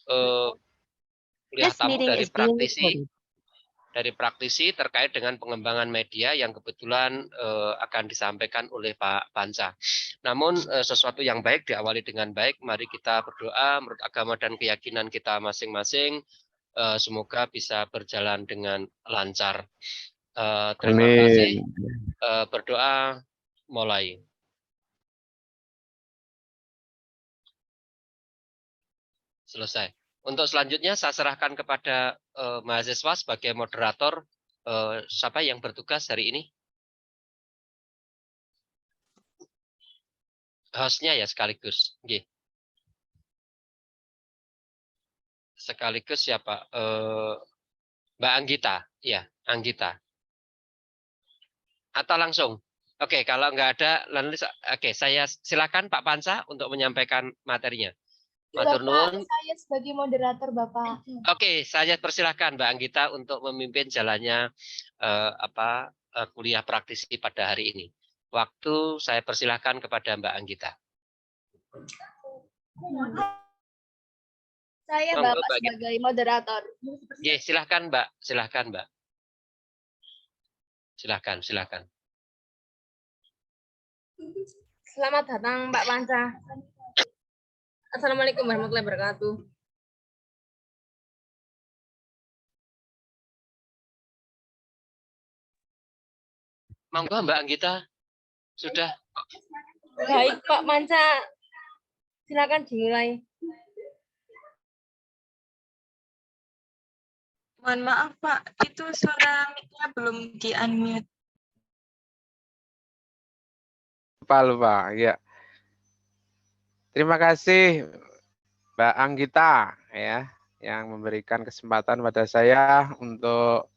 kuliah This tamu meeting dari is being recorded. praktisi terkait dengan pengembangan media yang kebetulan akan disampaikan oleh Pak Panca. Namun sesuatu yang baik diawali dengan baik. Mari kita berdoa menurut agama dan keyakinan kita masing-masing. Semoga bisa berjalan dengan lancar. Terima kasih. Berdoa mulai. Selesai. Untuk selanjutnya saya serahkan kepada mahasiswa sebagai moderator. Siapa yang bertugas hari ini? Hostnya ya sekaligus. Sekaligus siapa? Mbak Anggita. Ya, Anggita. Atau langsung? Oke, kalau nggak ada, oke, saya silakan Pak Panca untuk menyampaikan materinya. Matur nuwun. Saya sebagai moderator, Bapak. Oke, saya persilahkan Mbak Anggita untuk memimpin jalannya kuliah praktisi pada hari ini. Waktu saya persilahkan kepada Mbak Anggita. Saya Bapak sebagai moderator. Silahkan Mbak, silahkan Mbak. Silahkan. Selamat datang Mbak Panca. Assalamualaikum warahmatullahi wabarakatuh. Monggo Mbak Anggita. Sudah. Baik Pak Panca. Silakan dimulai. Mohon maaf Pak, itu suara mic-nya belum di-unmute. Lupa, ya. Terima kasih Mbak Anggita ya yang memberikan kesempatan pada saya untuk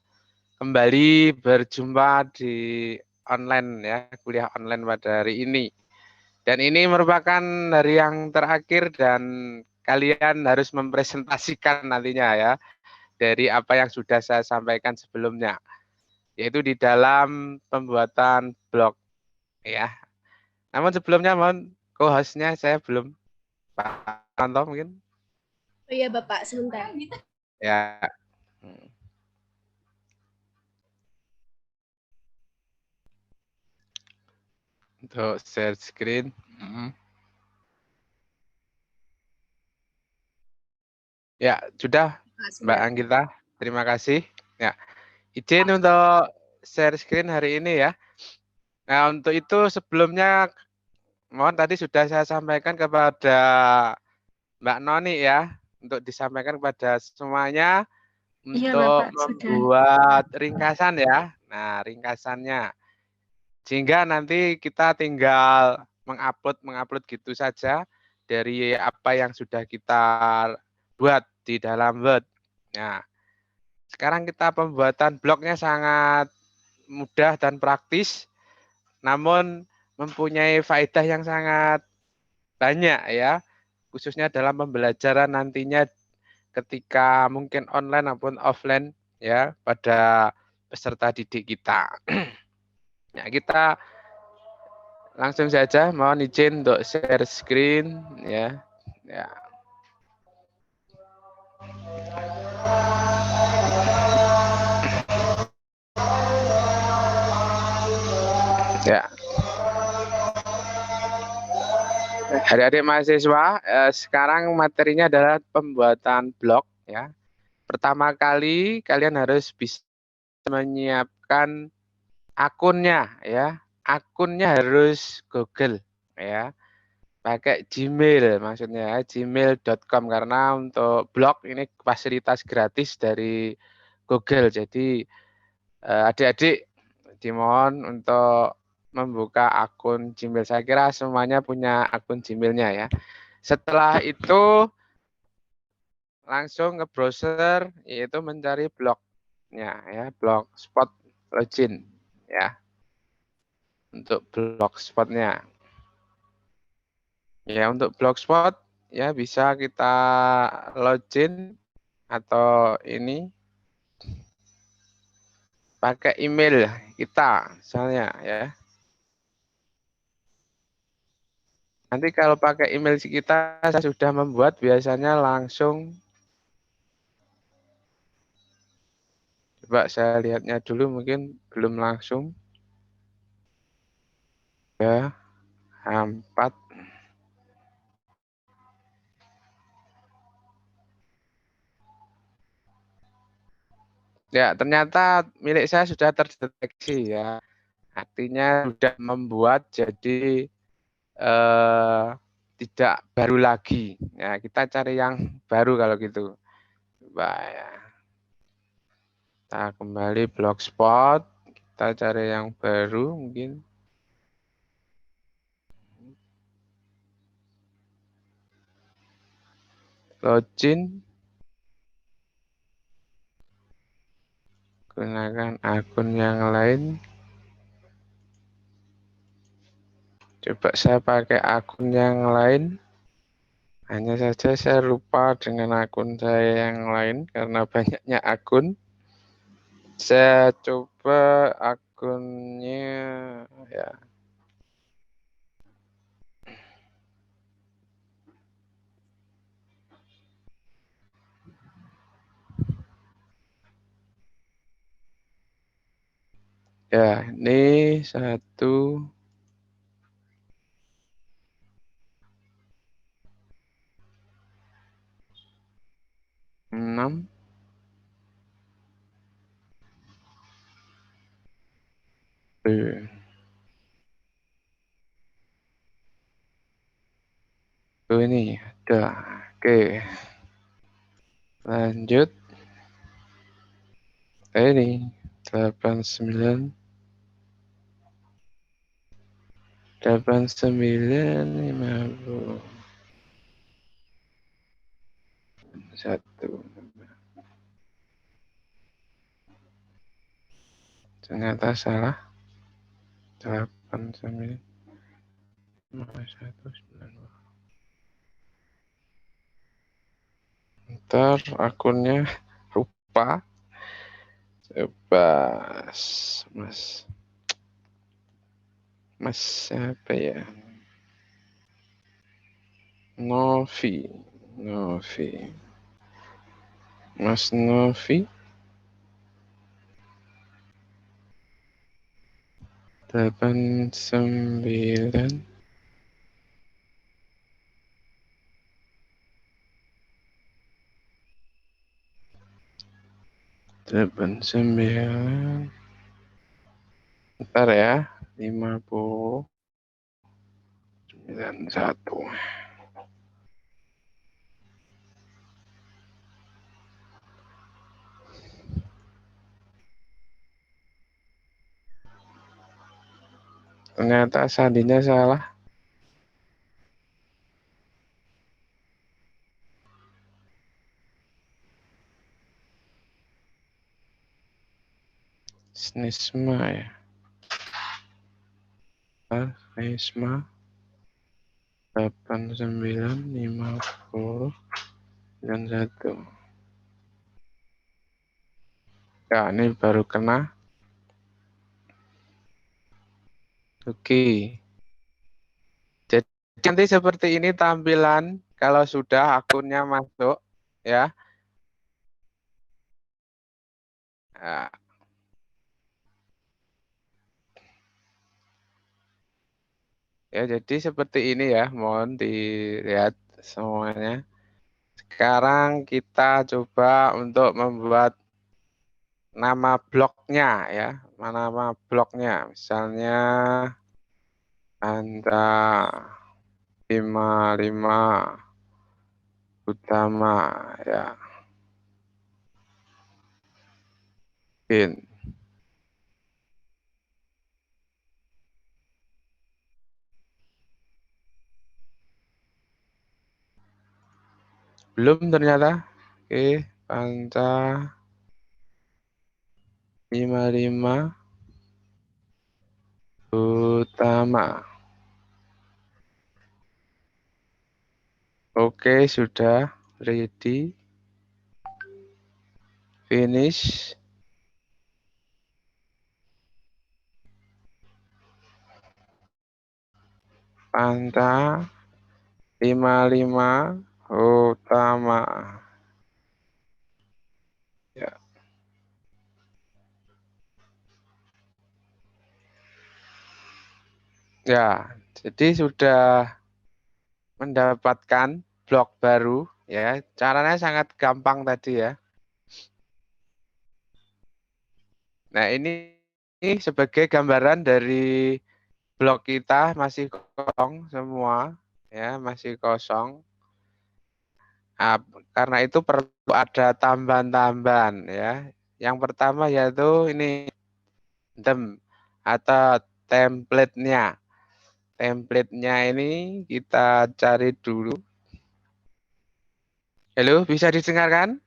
kembali berjumpa di online ya, kuliah online pada hari ini. Dan ini merupakan hari yang terakhir dan kalian harus mempresentasikan nantinya ya dari apa yang sudah saya sampaikan sebelumnya, yaitu di dalam pembuatan blog ya. Namun sebelumnya mohon co-hostnya saya belum Pak Anto mungkin. Oh iya Bapak, sebentar. Ya. Untuk share screen. Ya, sudah Mbak Anggita. Terima kasih. Ya. Izin untuk share screen hari ini ya. Nah, untuk itu sebelumnya mohon tadi sudah saya sampaikan kepada Mbak Noni ya, untuk disampaikan kepada semuanya untuk membuat ringkasan ya. Nah, ringkasannya. Sehingga nanti kita tinggal mengupload gitu saja dari apa yang sudah kita buat di dalam Word. Nah, sekarang kita pembuatan blognya sangat mudah dan praktis, namun mempunyai faedah yang sangat banyak ya, khususnya dalam pembelajaran nantinya ketika mungkin online maupun offline ya pada peserta didik kita. Ya, kita langsung saja mohon izin untuk share screen ya. Ya. Ya. Adik-adik mahasiswa, sekarang materinya adalah pembuatan blog ya. Pertama kali kalian harus bisa menyiapkan akunnya ya. Akunnya harus Google ya. Pakai Gmail maksudnya ya, gmail.com karena untuk blog ini fasilitas gratis dari Google. Jadi adik-adik dimohon untuk membuka akun Gmail. Saya kira semuanya punya akun Gmailnya ya. Setelah itu langsung ke browser yaitu mencari blognya ya, blogspot login ya. Untuk blogspotnya. Ya, untuk blogspot ya bisa kita login atau ini pakai email kita misalnya ya. Nanti kalau pakai email kita saya sudah membuat biasanya langsung Coba saya lihatnya dulu, mungkin belum langsung. Ya, H4. Ya, ternyata milik saya sudah terdeteksi ya. Artinya sudah membuat jadi tidak baru lagi. Ya, kita cari yang baru kalau gitu. Coba ya. Kita kembali blogspot. Kita cari yang baru mungkin. Login. Gunakan akun yang lain. Coba saya pakai akun yang lain. Hanya saja saya lupa dengan akun saya yang lain karena banyaknya akun. Saya coba akunnya ya. Ya, ini 1, 6. Oh, ini ada. Oke. Lanjut. Ini 89. 8950. 1. Ternyata salah. 89. 190. Ntar akunnya lupa. Coba Mas siapa ya? Novi. Mas Novi. 89. 89. Ntar ya. 5091. Ternyata sandinya salah. Snisma ya. Snisma 895091. Ya, ini baru kena. Oke. Jadi nanti seperti ini tampilan kalau sudah akunnya masuk ya. Nah, ya, jadi seperti ini ya, mohon dilihat semuanya. Sekarang kita coba untuk membuat nama bloknya ya, nama bloknya. Misalnya Anda 55 utama ya. Mungkin. Belum ternyata. Oke, Panca 55 utama. Oke, sudah ready. Finish. Panta 55 utama. Ya. Ya, jadi sudah mendapatkan blok baru ya. Caranya sangat gampang tadi ya. Nah, ini sebagai gambaran dari blok kita masih kosong semua ya, masih kosong. Nah, karena itu perlu ada tambahan-tambahan ya. Yang pertama yaitu ini them atau template-nya. Template-nya ini kita cari dulu. Halo, bisa didengarkan?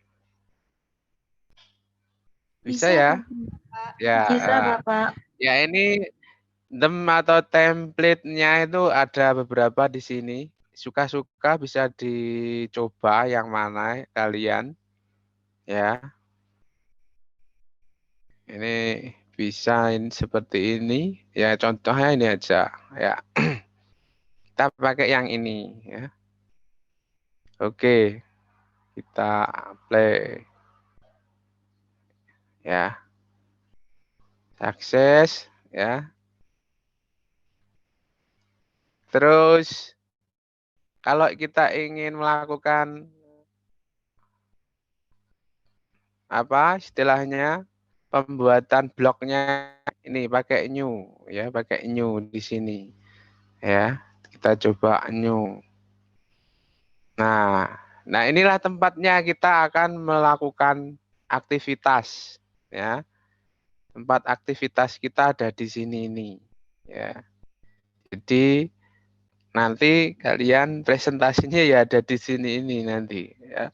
Bisa ya? Ya, Bisa, Bapak. ya ini them atau template-nya itu ada beberapa di sini. Suka-suka bisa dicoba yang mana kalian. Ya, ini bisa seperti ini. Ya, contohnya ini aja. Ya, kita pakai yang ini. Ya, oke, kita play. Ya, sukses. Ya, terus kalau kita ingin melakukan apa istilahnya pembuatan bloknya ini pakai new ya, pakai new di sini ya. Kita coba new. Nah, inilah tempatnya kita akan melakukan aktivitas ya. Tempat aktivitas kita ada di sini ini ya. Jadi nanti kalian presentasinya ya ada di sini ini nanti ya.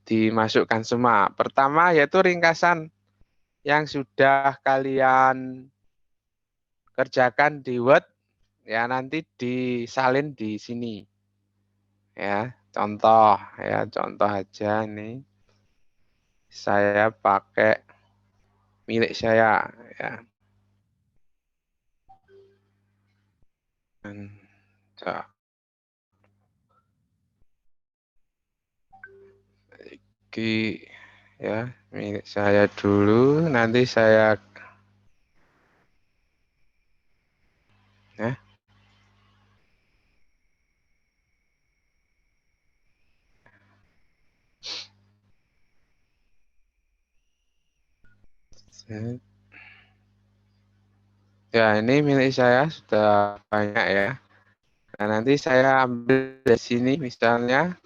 Dimasukkan semua. Pertama yaitu ringkasan yang sudah kalian kerjakan di Word ya nanti disalin di sini ya. Contoh aja nih. Saya pakai milik saya ya. Dan, ya milik saya dulu nanti saya ya. Ya, ini milik saya sudah banyak ya. Nah, nanti saya ambil dari sini misalnya.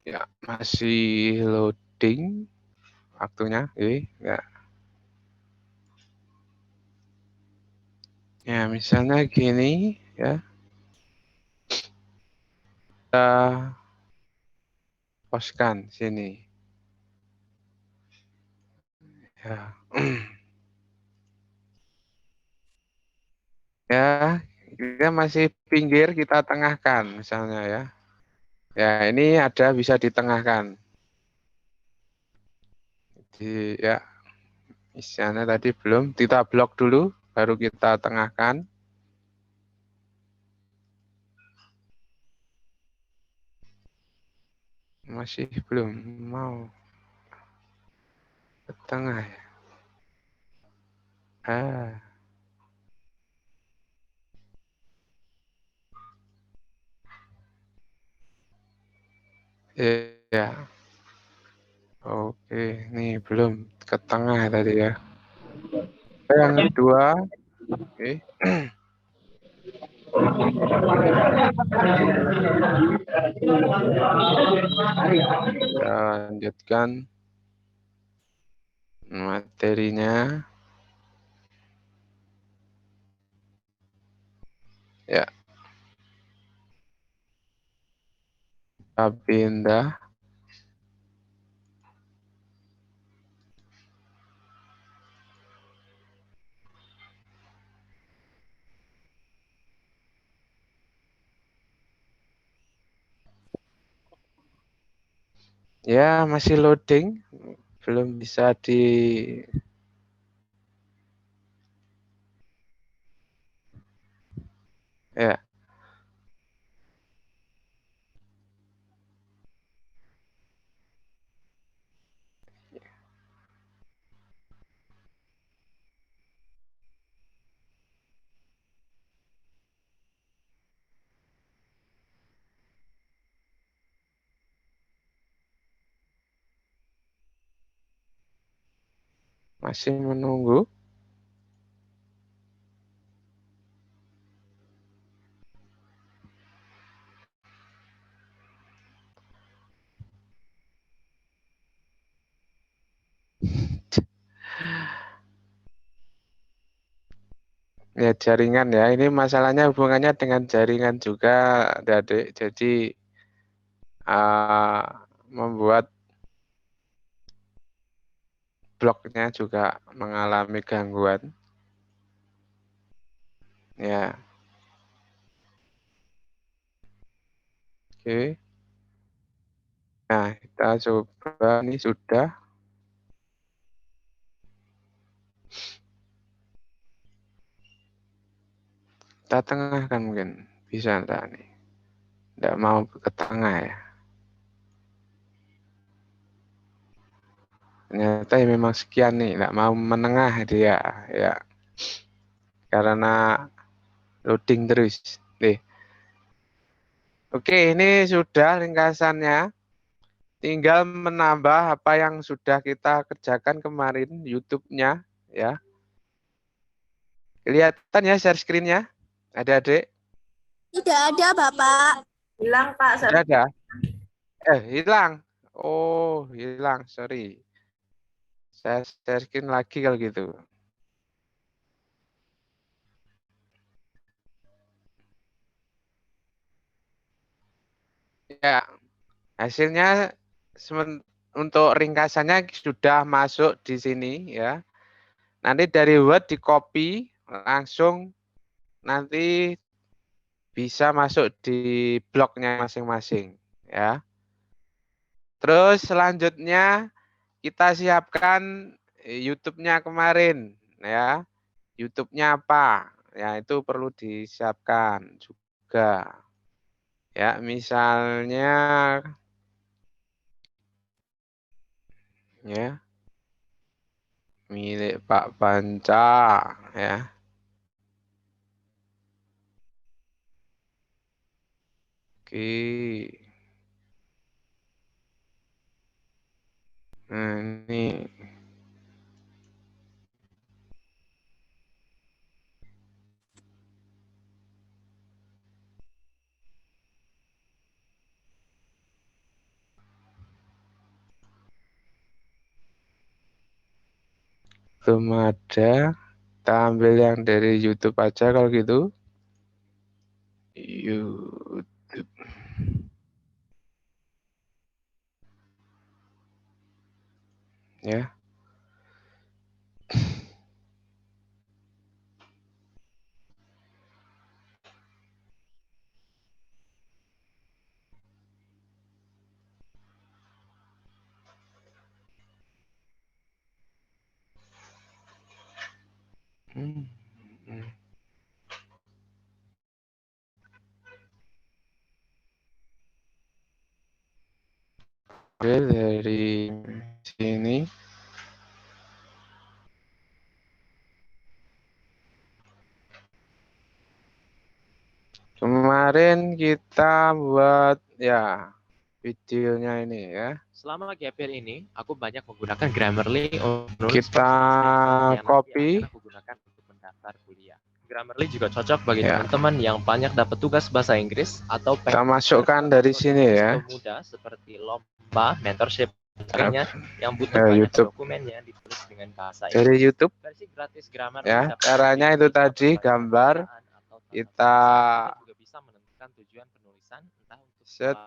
Ya, masih loading waktunya. Ya. Ya, misalnya gini ya. Kita poskan sini. Ya. Ya, kita masih pinggir kita tengahkan misalnya ya. Ya, ini ada bisa ditengahkan. Jadi ya, misalnya tadi belum kita blok dulu baru kita tengahkan. Masih belum mau ke tengah ya. Ya. Oke, nih belum ke tengah tadi ya. Yang kedua, oke. Kita lanjutkan materinya. Ya, kita pindah. Ya, masih loading. Belum bisa di... Ya. Masih menunggu. Ya jaringan ya. Ini masalahnya hubungannya dengan jaringan juga, Adik. Jadi membuat blognya juga mengalami gangguan. Ya. Oke. Nah, kita coba ini sudah. Kita tengahkan mungkin. Bisa enggak nih? Enggak mau ke tengah ya. Ternyata ya memang sekian nih, enggak mau menengah dia ya. Karena loading terus. Nih. Oke, ini sudah ringkasannya. Tinggal menambah apa yang sudah kita kerjakan kemarin YouTube-nya ya. Kelihatan ya share screen-nya? Adik-adik? Tidak ada, Bapak. Hilang, Pak. Tidak ada. Hilang. Oh, hilang. Sorry. Saya share screen lagi kalau gitu. Ya, hasilnya untuk ringkasannya sudah masuk di sini ya. Nanti dari Word di copy langsung nanti bisa masuk di blognya masing-masing ya. Terus selanjutnya kita siapkan YouTube-nya kemarin ya. YouTube-nya apa? Ya itu perlu disiapkan juga. Ya, misalnya ya milik Pak Panca ya. Oke. Nah, ini belum ada. Kita ambil yang dari YouTube aja kalau gitu. YouTube. Ya. Hmm. Oke, dari sini. Kemarin kita buat ya videonya ini ya. Selama gap year ini, aku banyak menggunakan Grammarly untuk menulis Kita yang copy. nanti akan aku gunakan untuk mendaftar kuliah. Grammarly juga cocok bagi Ya. teman-teman yang banyak dapat tugas bahasa Inggris atau Kita masukkan dari sini ya. muda seperti lomba, mentorship, caranya yang butuh banyak YouTube. dokumen yang ditulis dengan bahasa Dari Inggris. YouTube Versi gratis Grammarly ya. dapat Caranya itu dipilih tadi beberapa gambar bacaan atau tata kita tulisan. Kita juga bisa menentukan tujuan penulisan entah untuk set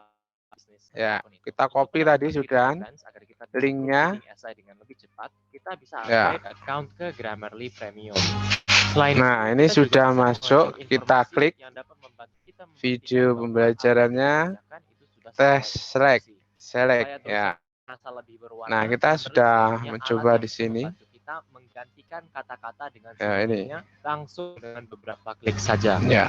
bisnis ya. apapun itu. Kita Untuk copy teman-teman tadi di sudah freelance, agar kita bisa linknya. proofreading essay dengan lebih cepat, kita bisa Ya. upgrade account ke Grammarly Premium. Selain Nah, itu, ini kita juga sudah bisa masuk. mengonsumsi Kita informasi klik yang dapat membantu kita video memastikan bahwa apa yang pembelajarannya. dikerjakan itu sudah Tes sesuai select. supaya Select tulisan ya. terasa lebih berwarna. Nah, kita Grammarly sudah juga punya mencoba alat di yang bisa sini. membantu kita menggantikan kata-kata dengan Ya, ini. sinonimnya langsung dengan beberapa klik saja. Ya.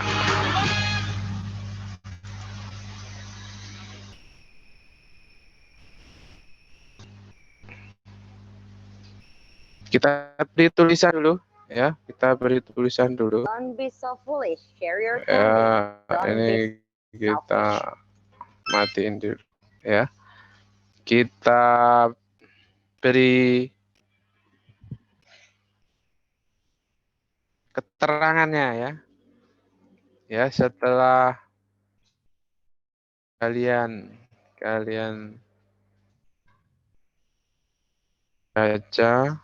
Kita beri tulisan dulu ya. Kita beri tulisan dulu. Don't be so foolish. Share your Ya, Don't ini be kita matiin dulu ya. Kita beri keterangannya ya. Ya, setelah kalian baca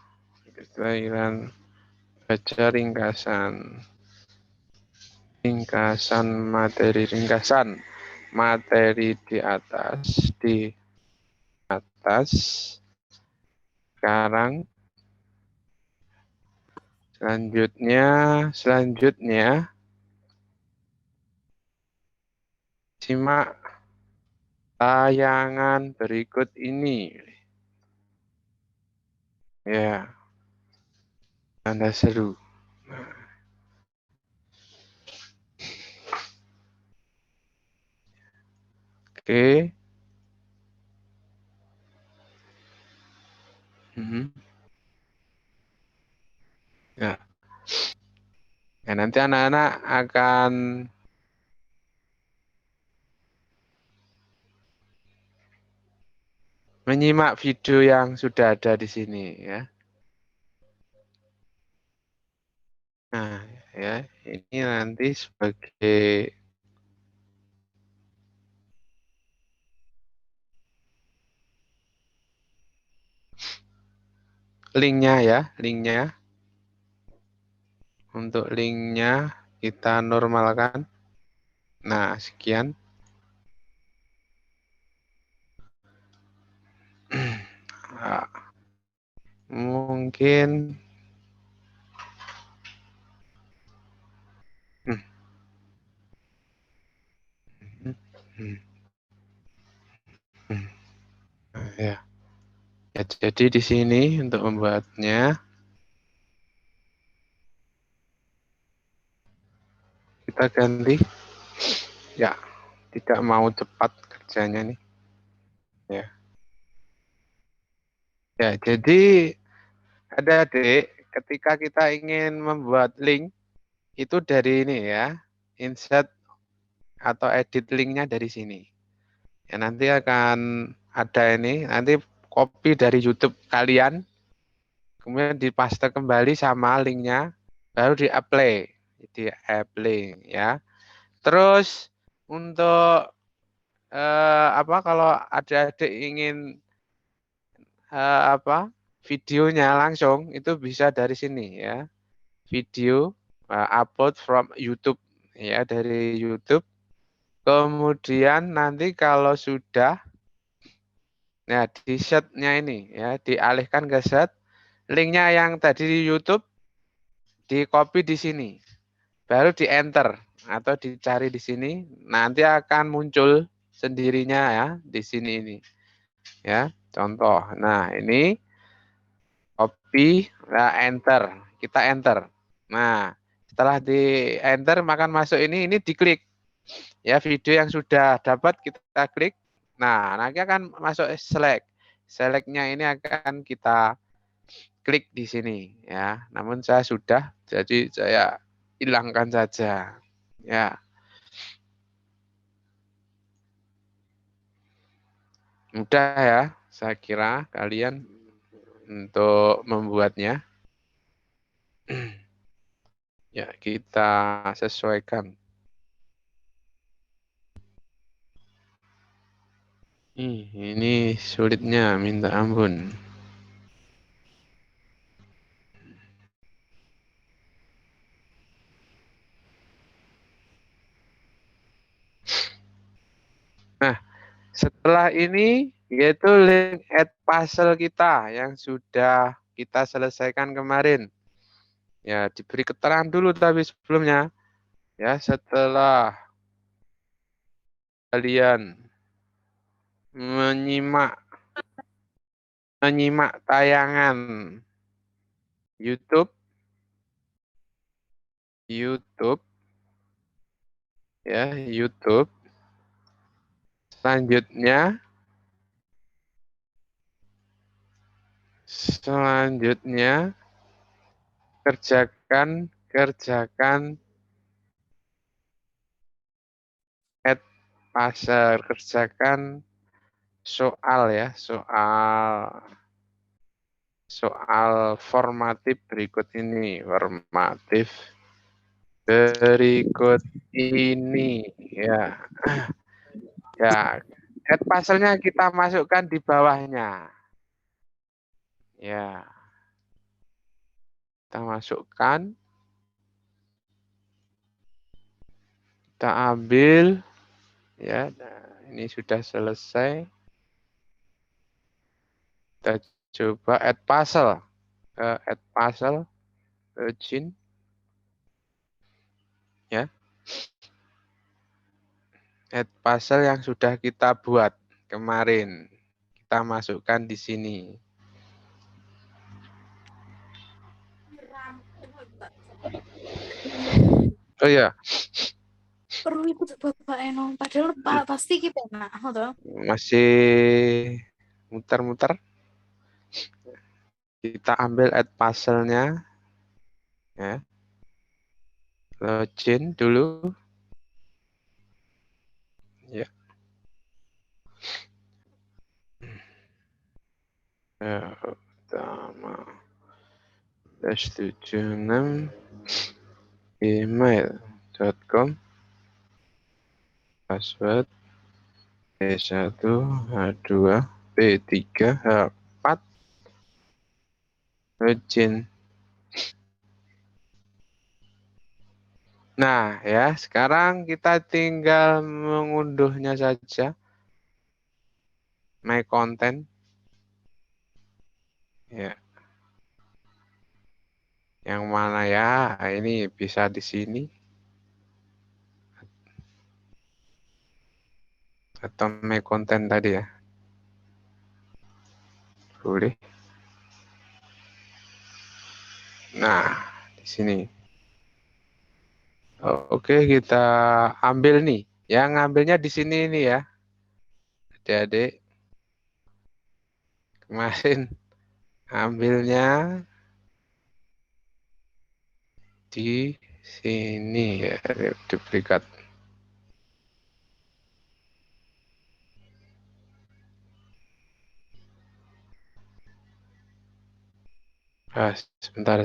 baca ringkasan materi di atas sekarang selanjutnya simak tayangan berikut ini. Ya, tanda seru. Oke. Ya. Ya, nanti anak-anak akan menyimak video yang sudah ada di sini ya. Nah, ya, ini nanti sebagai linknya ya, linknya. Untuk linknya kita normalkan. Nah, sekian. Nah, mungkin ya. Ya, jadi di sini untuk membuatnya kita ganti. Ya, tidak mau cepat kerjanya nih. Ya. Ya, jadi adik-adik ketika kita ingin membuat link itu dari ini ya. Insert atau edit linknya dari sini. Ya, nanti akan ada ini, nanti copy dari YouTube kalian, kemudian dipaste kembali sama linknya, baru di-apply ya. Terus untuk kalau adik-adik ingin videonya langsung itu bisa dari sini ya. Video upload from YouTube ya, dari YouTube. Kemudian nanti kalau sudah di setnya ini ya, dialihkan ke set, linknya yang tadi di YouTube di copy di sini, baru di enter atau dicari di sini, nanti akan muncul sendirinya ya di sini ini ya, contoh. Nah, ini copy, enter, kita enter. Nah, setelah di enter maka masuk ini diklik ya, video yang sudah dapat kita klik. Nah, nanti akan masuk selectnya ini akan kita klik di sini ya. Namun saya sudah, jadi saya hilangkan saja ya. Mudah ya, saya kira kalian untuk membuatnya. Ya, kita sesuaikan. Ini sulitnya minta ampun. Nah, setelah ini yaitu link add puzzle kita yang sudah kita selesaikan kemarin. Ya, diberi keterangan dulu tapi sebelumnya. Ya, setelah kalian menyimak tayangan YouTube ya, YouTube. Selanjutnya kerjakan add puzzle, kerjakan soal ya, soal formatif berikut ini, formatif berikut ini ya. Ya, add puzzle-nya kita masukkan di bawahnya. Ya. Kita masukkan. Kita ambil ya. Nah, ini sudah selesai. Kita coba add puzzle. Add puzzle Jin. Ya. Add puzzle yang sudah kita buat kemarin. Kita masukkan di sini. Oh ya, Perlu ikut Bapak Eno. Padahal Pak pasti kita enak, toh. masih muter-muter. Kita ambil add puzzle-nya. Ya. Login dulu. Ya. Pertama. 76 email.com password E1 H2 P3 H4 login. Nah ya, sekarang kita tinggal mengunduhnya saja. My content. Ya. Yang mana ya? Ini bisa di sini. Atau my content tadi ya. Boleh. Nah, di sini. Oke, kita ambil nih. Yang ngambilnya di sini ini ya. Adik-adik. Kemarin ambilnya di sini ya, duplikat. Sebentar.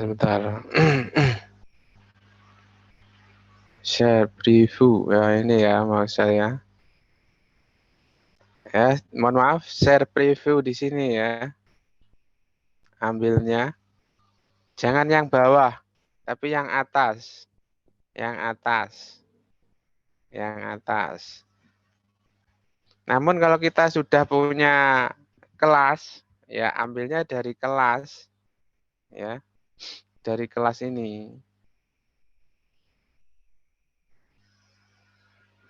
Share preview. Ya ini ya mau saya. Ya, mohon maaf, share preview di sini ya. Ambilnya. Jangan yang bawah, tapi yang atas. Yang atas. Yang atas. Namun kalau kita sudah punya kelas, ya ambilnya dari kelas. Ya. Dari kelas ini.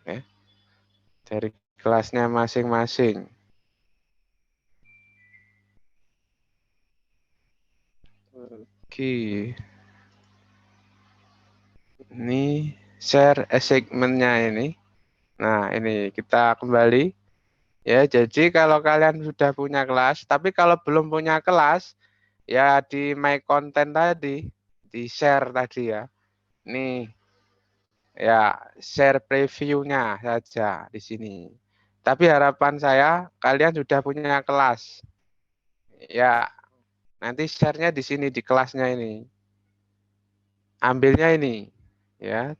Ya. Dari kelasnya masing-masing. Oke. Ini share segmennya ini. Nah, ini kita kembali. Ya, jadi kalau kalian sudah punya kelas, tapi kalau belum punya kelas, ya di my content tadi, di share tadi ya. Nih, ya share previewnya saja di sini. Tapi harapan saya kalian sudah punya kelas. Ya, nanti share-nya di sini di kelasnya ini. Ambilnya ini, ya.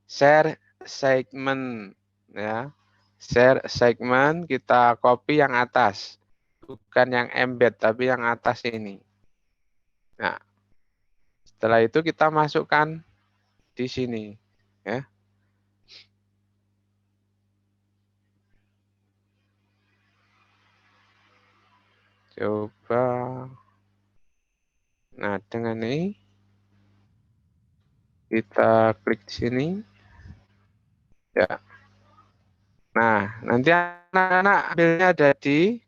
Share segment, ya. Share segment kita copy yang atas, bukan yang embed tapi yang atas ini. Nah, setelah itu kita masukkan di sini, ya. Coba. Nah, dengan ini kita klik di sini. Ya. Nah, nanti anak-anak ambilnya ada di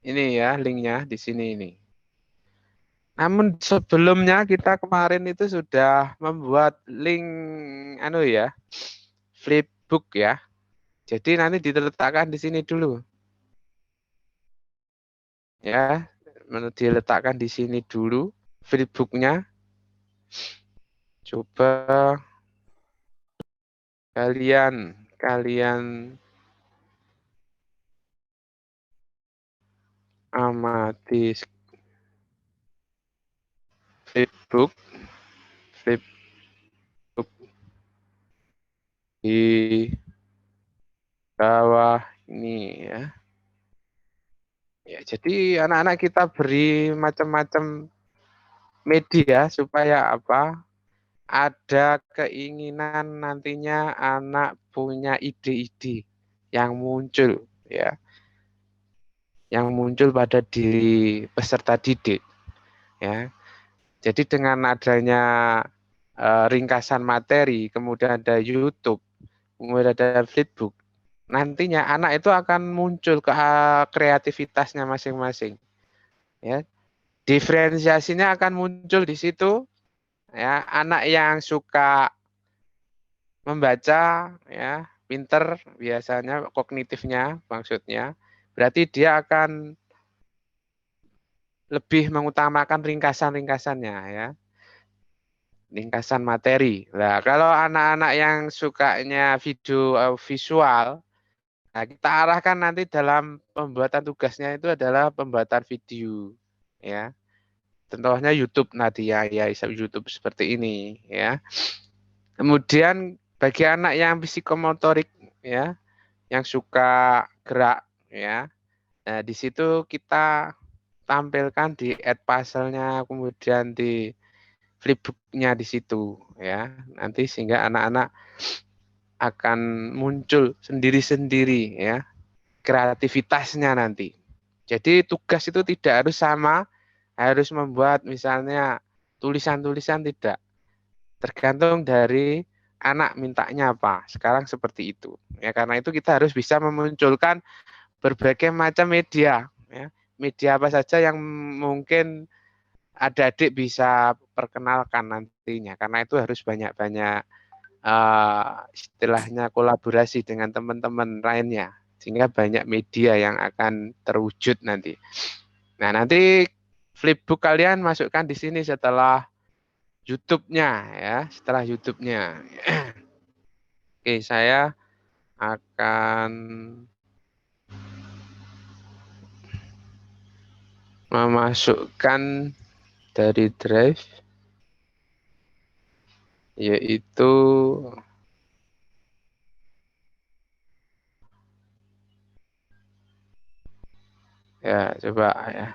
ini ya, linknya di sini ini. Namun sebelumnya kita kemarin itu sudah membuat link ya, flipbook ya. Jadi nanti diletakkan di sini dulu. Ya, diletakkan di sini dulu flipbooknya. Coba kalian amati flipbook. di bawah ini ya. Ya, jadi anak-anak kita beri macam-macam media supaya apa? Ada keinginan nantinya anak punya ide-ide yang muncul ya, yang muncul pada diri peserta didik ya. Jadi dengan adanya ringkasan materi, kemudian ada YouTube, kemudian ada Flipbook, nantinya anak itu akan muncul ke kreativitasnya masing-masing ya. Diferensiasinya akan muncul di situ ya. Anak yang suka membaca ya, pinter biasanya kognitifnya maksudnya, berarti dia akan lebih mengutamakan ringkasan-ringkasannya ya, ringkasan materi. Nah, kalau anak-anak yang sukanya video visual, nah kita arahkan nanti dalam pembuatan tugasnya itu adalah pembuatan video ya. Contohnya YouTube nanti ya, YouTube seperti ini ya. Kemudian bagi anak yang psikomotorik ya, yang suka gerak ya, nah di situ kita tampilkan di add puzzle-nya, kemudian di flipbook-nya di situ ya. Nanti sehingga anak-anak akan muncul sendiri-sendiri ya kreativitasnya nanti. Jadi tugas itu tidak harus sama, harus membuat misalnya tulisan-tulisan tidak. Tergantung dari anak mintanya apa. Sekarang seperti itu. Ya karena itu kita harus bisa memunculkan berbagai macam media ya. Media apa saja yang mungkin adik-adik bisa perkenalkan nantinya. Karena itu harus banyak-banyak istilahnya kolaborasi dengan teman-teman lainnya. Sehingga banyak media yang akan terwujud nanti. Nah, nanti flipbook kalian masukkan di sini setelah YouTube-nya ya, setelah YouTube-nya. Oke, saya akan memasukkan dari drive yaitu ya coba ya.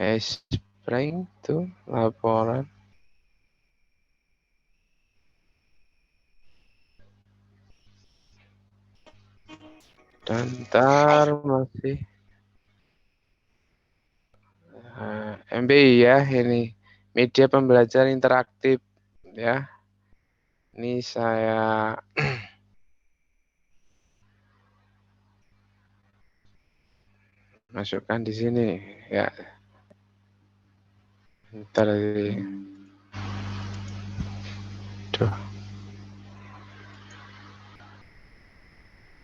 Spring tuh laporan. Dan ntar masih MBI ya ini media pembelajaran interaktif ya. Ini saya masukkan di sini ya. Ntar tuh.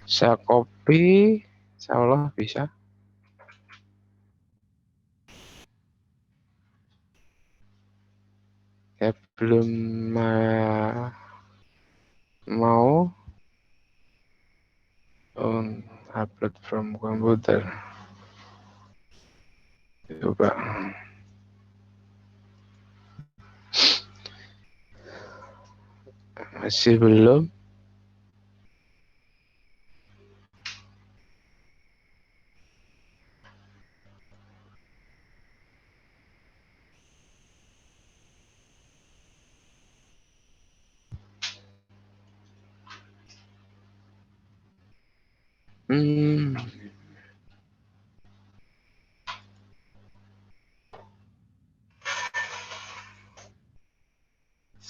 Saya copy, insya Allah bisa. Ya belum mau upload from computer. Coba. Masih belum.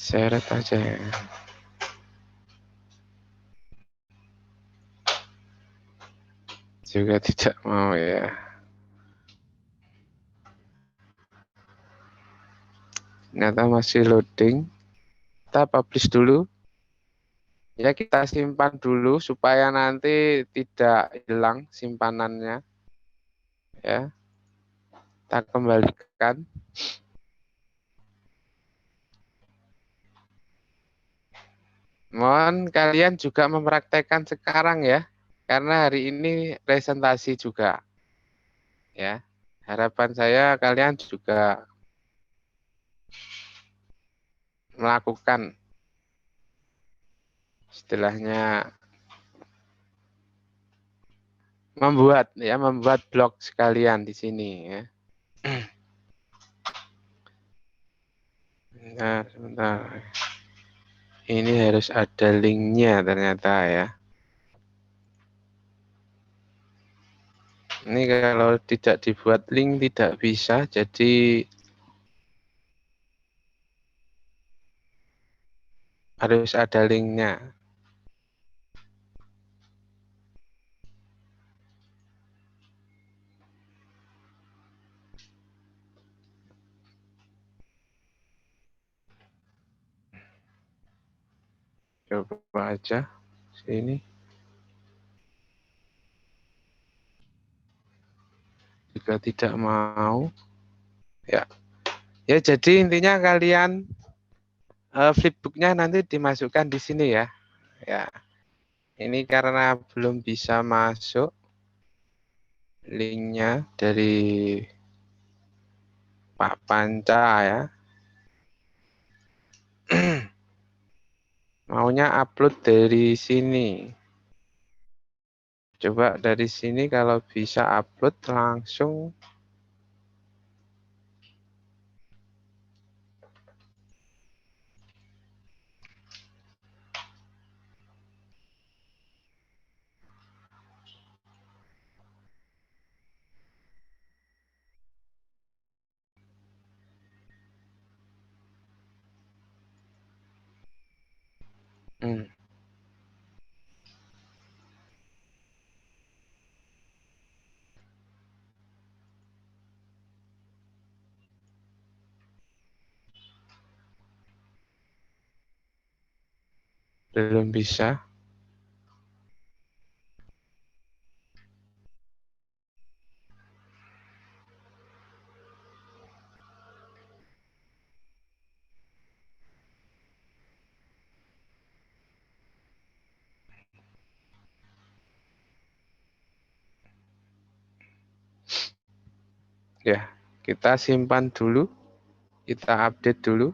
Seret aja ya. Juga tidak mau ya. Ternyata masih loading. Kita publish dulu. Ya kita simpan dulu supaya nanti tidak hilang simpanannya. Ya. Kita kembalikan. Mohon kalian juga mempraktekkan sekarang ya. Karena hari ini presentasi juga. Ya. Harapan saya kalian juga melakukan istilahnya membuat blog sekalian di sini ya. Sebentar. Ini harus ada linknya ternyata ya. Ini kalau tidak dibuat link tidak bisa, jadi harus ada linknya. Coba aja sini. Jika tidak mau, ya. Ya jadi intinya kalian flipbooknya nanti dimasukkan di sini ya. Ya. Ini karena belum bisa masuk linknya dari Pak Panca ya. Maunya upload dari sini. Coba dari sini kalau bisa upload langsung. Belum bisa. Ya, kita simpan dulu. Kita update dulu.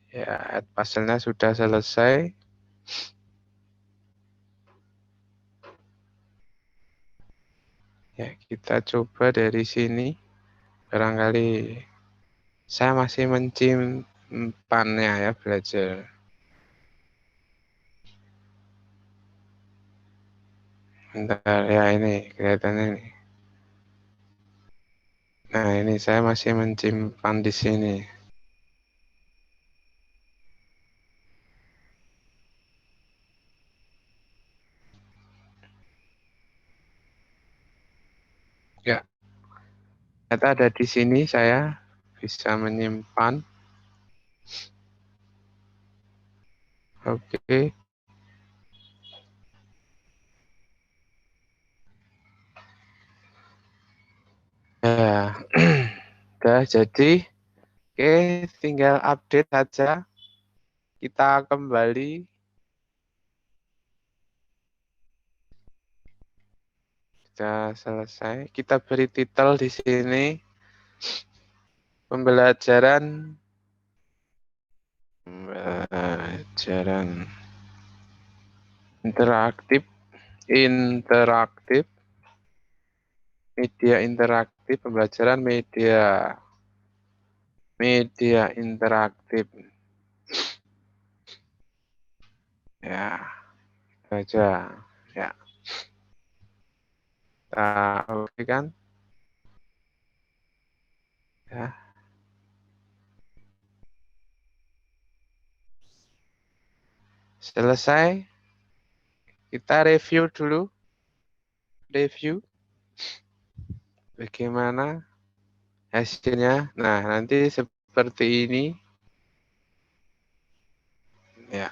Ya, add puzzle-nya sudah selesai. Ya, kita coba dari sini. Barangkali saya masih menyimpannya ya, belajar. Bentar, ya ini kelihatannya ini. Nah, ini saya masih menyimpan di sini. Ya, ternyata ada di sini saya bisa menyimpan. Oke. Ya, udah jadi. Oke, tinggal update saja. Kita kembali. Sudah selesai. Kita beri titel di sini. Pembelajaran interaktif, media interaktif, pembelajaran media interaktif. Ya, saja. Ya. Oke kan? Ya. Selesai. Kita review dulu. Review. Bagaimana hasilnya? Nah, nanti seperti ini. Ya.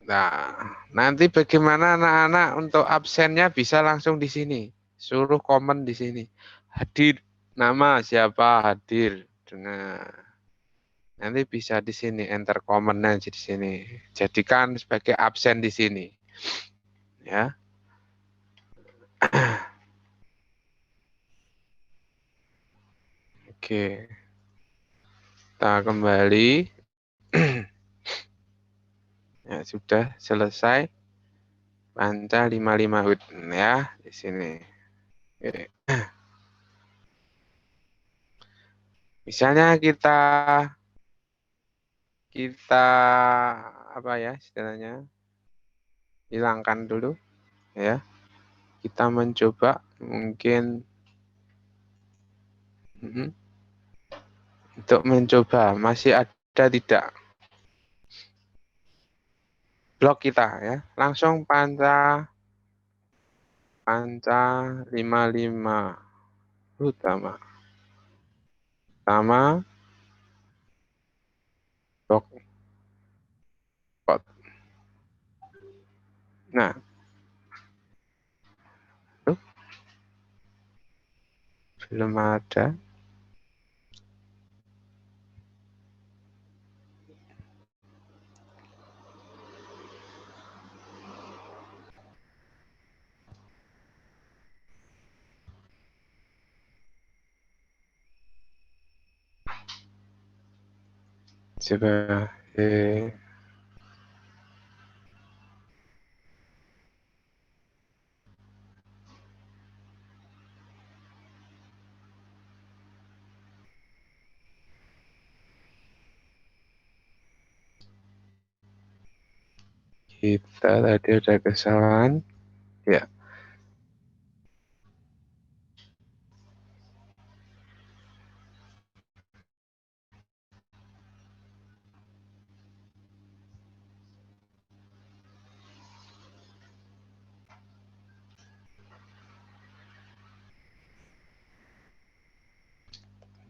Nah, nanti bagaimana anak-anak untuk absennya bisa langsung di sini. Suruh komen di sini. Hadir. Nama siapa hadir. Nah, nanti bisa di sini. Enter komennya di sini. Jadikan sebagai absen di sini. Ya. Oke. Kita kembali. Ya, sudah selesai. Panca 55 WIT ya di sini. Oke. Misalnya kita apa ya istilahnya? Hilangkan dulu ya. Kita mencoba mungkin untuk mencoba masih ada tidak blok kita ya. Langsung panca 55 utama blok pot. Nah, belum ada. Coba kita tadi udah kesalahan ya.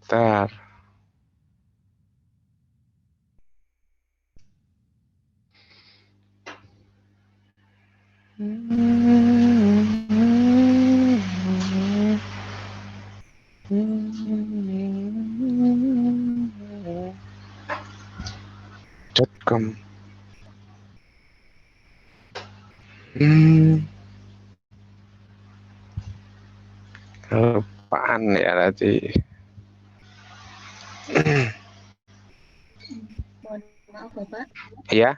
Bentar. .com. Kelupaan ya tadi. Mohon maaf Bapak, Ya.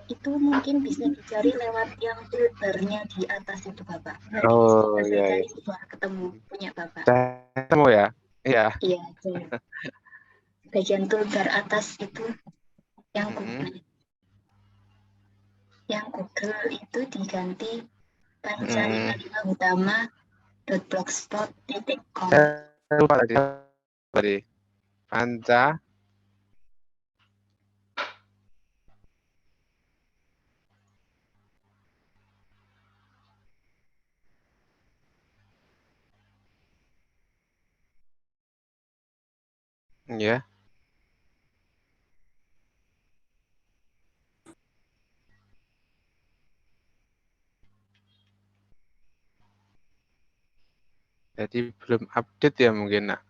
itu mungkin bisa dicari lewat yang filternya di atas itu Bapak. Oh Nanti ya. itu baru ketemu punya Bapak. Ketemu ya. Iya. Iya, bagian toolbar atas itu yang Google. Yang Google itu diganti panca 55 utama.blogspot.com. Lupa tadi. Panca. Ya. Jadi belum update ya mungkin nak.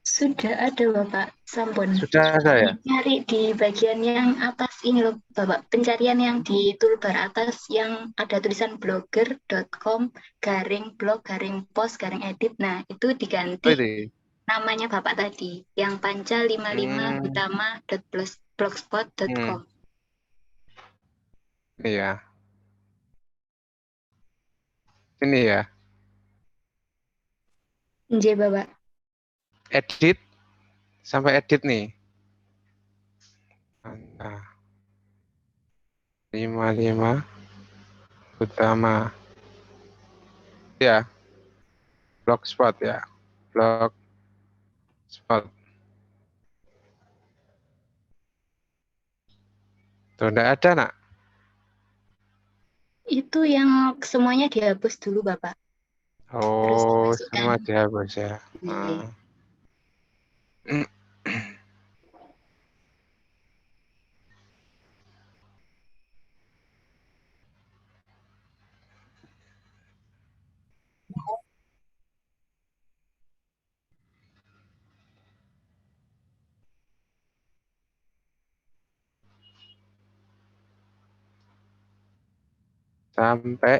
Sudah ada Bapak, sampun. Sudah ada ya. Cari di bagian yang atas ini loh Bapak, pencarian yang di toolbar atas yang ada tulisan blogger.com/blog/post/edit. Nah, itu diganti namanya Bapak tadi, yang panca 55 utama.blogspot.com. Iya. Ini ya. Nggih, Bapak. Edit. Sampai edit nih. Nah. 55 utama. Ya. Blogspot ya. Blogspot. Tuh enggak ada nak. Itu yang semuanya dihapus dulu, Bapak. Oh, semua dihapus ya. Sampai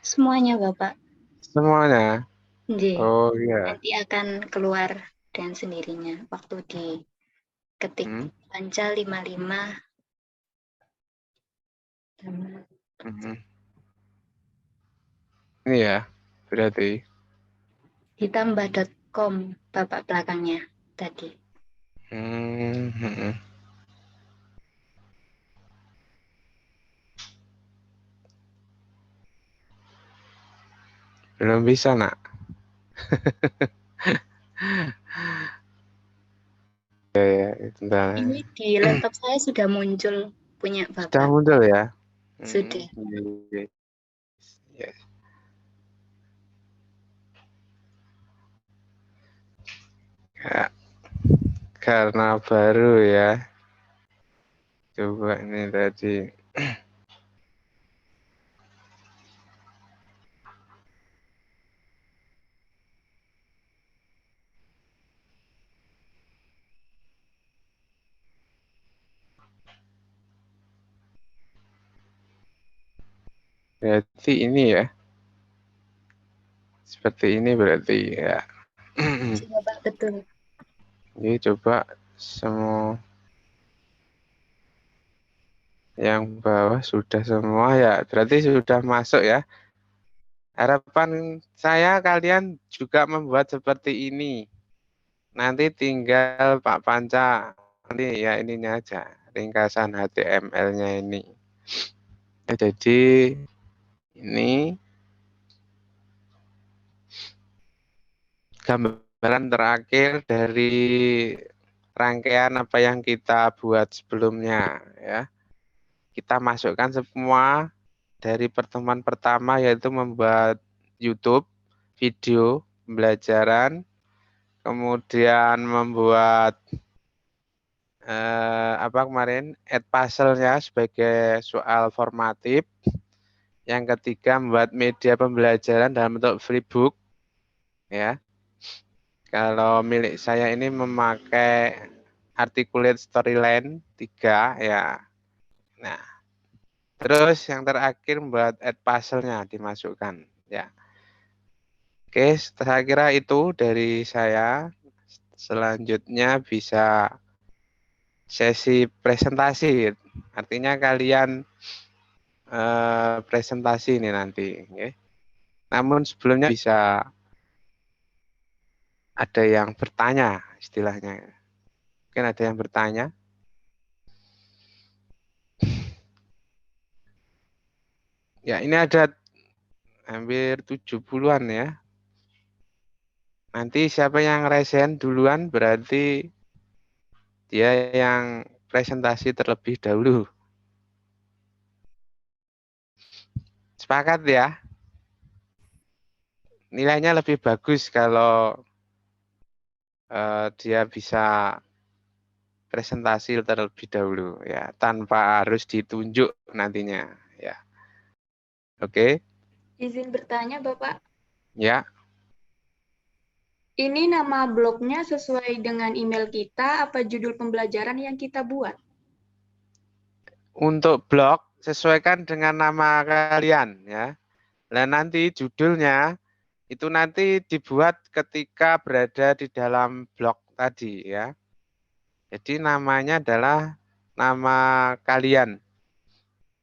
semuanya, Bapak. Semuanya. Nggih. Oh iya. Nanti akan keluar dengan sendirinya waktu diketik Panca 55. Ini ya, berarti. Ditambah.com bapak belakangnya tadi. Belum bisa, nak. Ya, bentar. Ini di laptop saya sudah muncul punya Sudah bapak. muncul ya? Sudah. Yes. Ya, karena baru ya. Coba ini tadi. Berarti ini ya. Seperti ini berarti ya. Bapak betul. Ini coba semua yang bawah sudah semua ya. Berarti sudah masuk ya. Harapan saya kalian juga membuat seperti ini. Nanti tinggal Pak Panca. Nanti ya ininya aja. Ringkasan HTML-nya ini. Ya, jadi ini gambaran terakhir dari rangkaian apa yang kita buat sebelumnya ya. Kita masukkan semua dari pertemuan pertama yaitu membuat YouTube video pembelajaran, kemudian membuat apa kemarin add puzzle-nya sebagai soal formatif. Yang ketiga membuat media pembelajaran dalam bentuk freebook ya. Kalau milik saya ini memakai Articulate Storyline 3 ya. Nah, terus yang terakhir membuat add puzzle-nya dimasukkan ya. Oke, saya kira itu dari saya. Selanjutnya bisa sesi presentasi. Artinya kalian presentasi ini nanti. Okay. Namun sebelumnya bisa ada yang bertanya istilahnya. Mungkin ada yang bertanya. Ya, ini ada hampir 70-an ya. Nanti siapa yang resen duluan berarti dia yang presentasi terlebih dahulu. Sepakat ya? Nilainya lebih bagus kalau dia bisa presentasi terlebih dahulu ya, tanpa harus ditunjuk nantinya ya. Oke. Izin bertanya, Bapak. Ya. Ini nama blognya sesuai dengan email kita, apa judul pembelajaran yang kita buat? Untuk blog sesuaikan dengan nama kalian ya. Dan nanti judulnya itu nanti dibuat ketika berada di dalam blog tadi ya. Jadi namanya adalah nama kalian.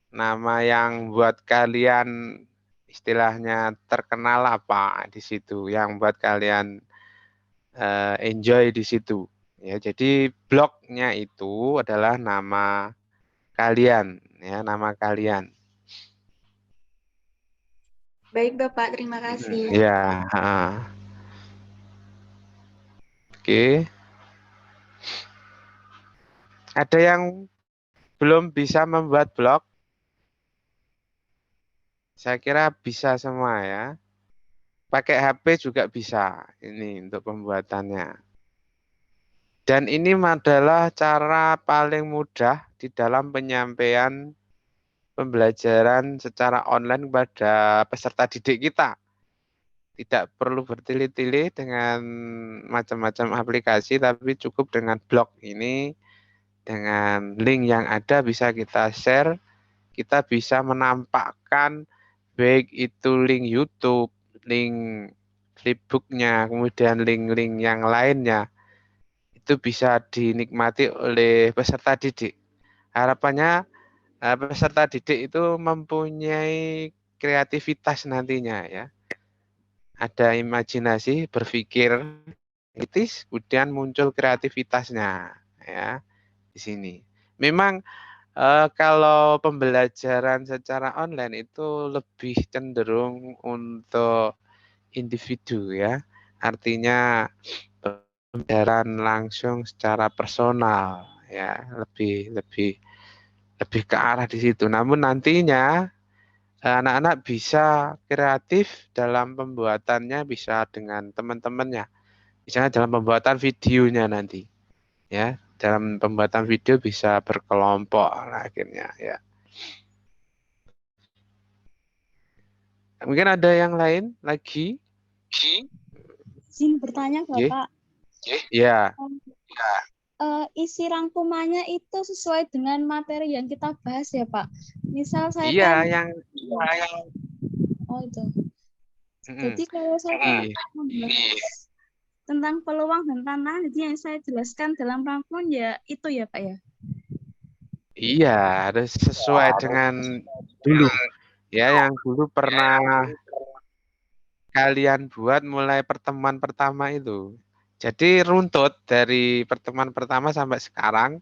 Nama yang buat kalian istilahnya terkenal apa di situ, yang buat kalian enjoy di situ. Ya, jadi blognya itu adalah nama kalian, ya, nama kalian. Baik, Bapak. Terima kasih. Ya. Oke. Ada yang belum bisa membuat blog? Saya kira bisa semua ya. Pakai HP juga bisa ini untuk pembuatannya. Dan ini adalah cara paling mudah di dalam penyampaian pembelajaran secara online kepada peserta didik kita. Tidak perlu bertele-tele dengan macam-macam aplikasi, tapi cukup dengan blog ini. Dengan link yang ada bisa kita share, kita bisa menampakkan baik itu link YouTube, link flipbooknya, kemudian link-link yang lainnya, itu bisa dinikmati oleh peserta didik. Harapannya peserta didik itu mempunyai kreativitas nantinya ya. Ada imajinasi, berpikir kritis, kemudian muncul kreativitasnya ya di sini. Memang kalau pembelajaran secara online itu lebih cenderung untuk individu ya. Artinya pembelajaran langsung secara personal ya, lebih ke arah di situ. Namun nantinya anak-anak bisa kreatif dalam pembuatannya, bisa dengan teman-temannya. Misalnya dalam pembuatan videonya nanti ya. Dalam pembuatan video bisa berkelompok akhirnya ya. Mungkin ada yang lain lagi? Izin bertanya, Bapak. Ya. Isi rangkumannya itu sesuai dengan materi yang kita bahas ya, Pak. Misal saya Oh, itu. Jadi kalau saya membahas tentang peluang dan tantangan, jadi yang saya jelaskan dalam rangkuman ya itu ya, Pak ya. Iya, harus sesuai dengan dulu ya, yang dulu pernah kalian buat mulai pertemuan pertama itu. Jadi runtut dari pertemuan pertama sampai sekarang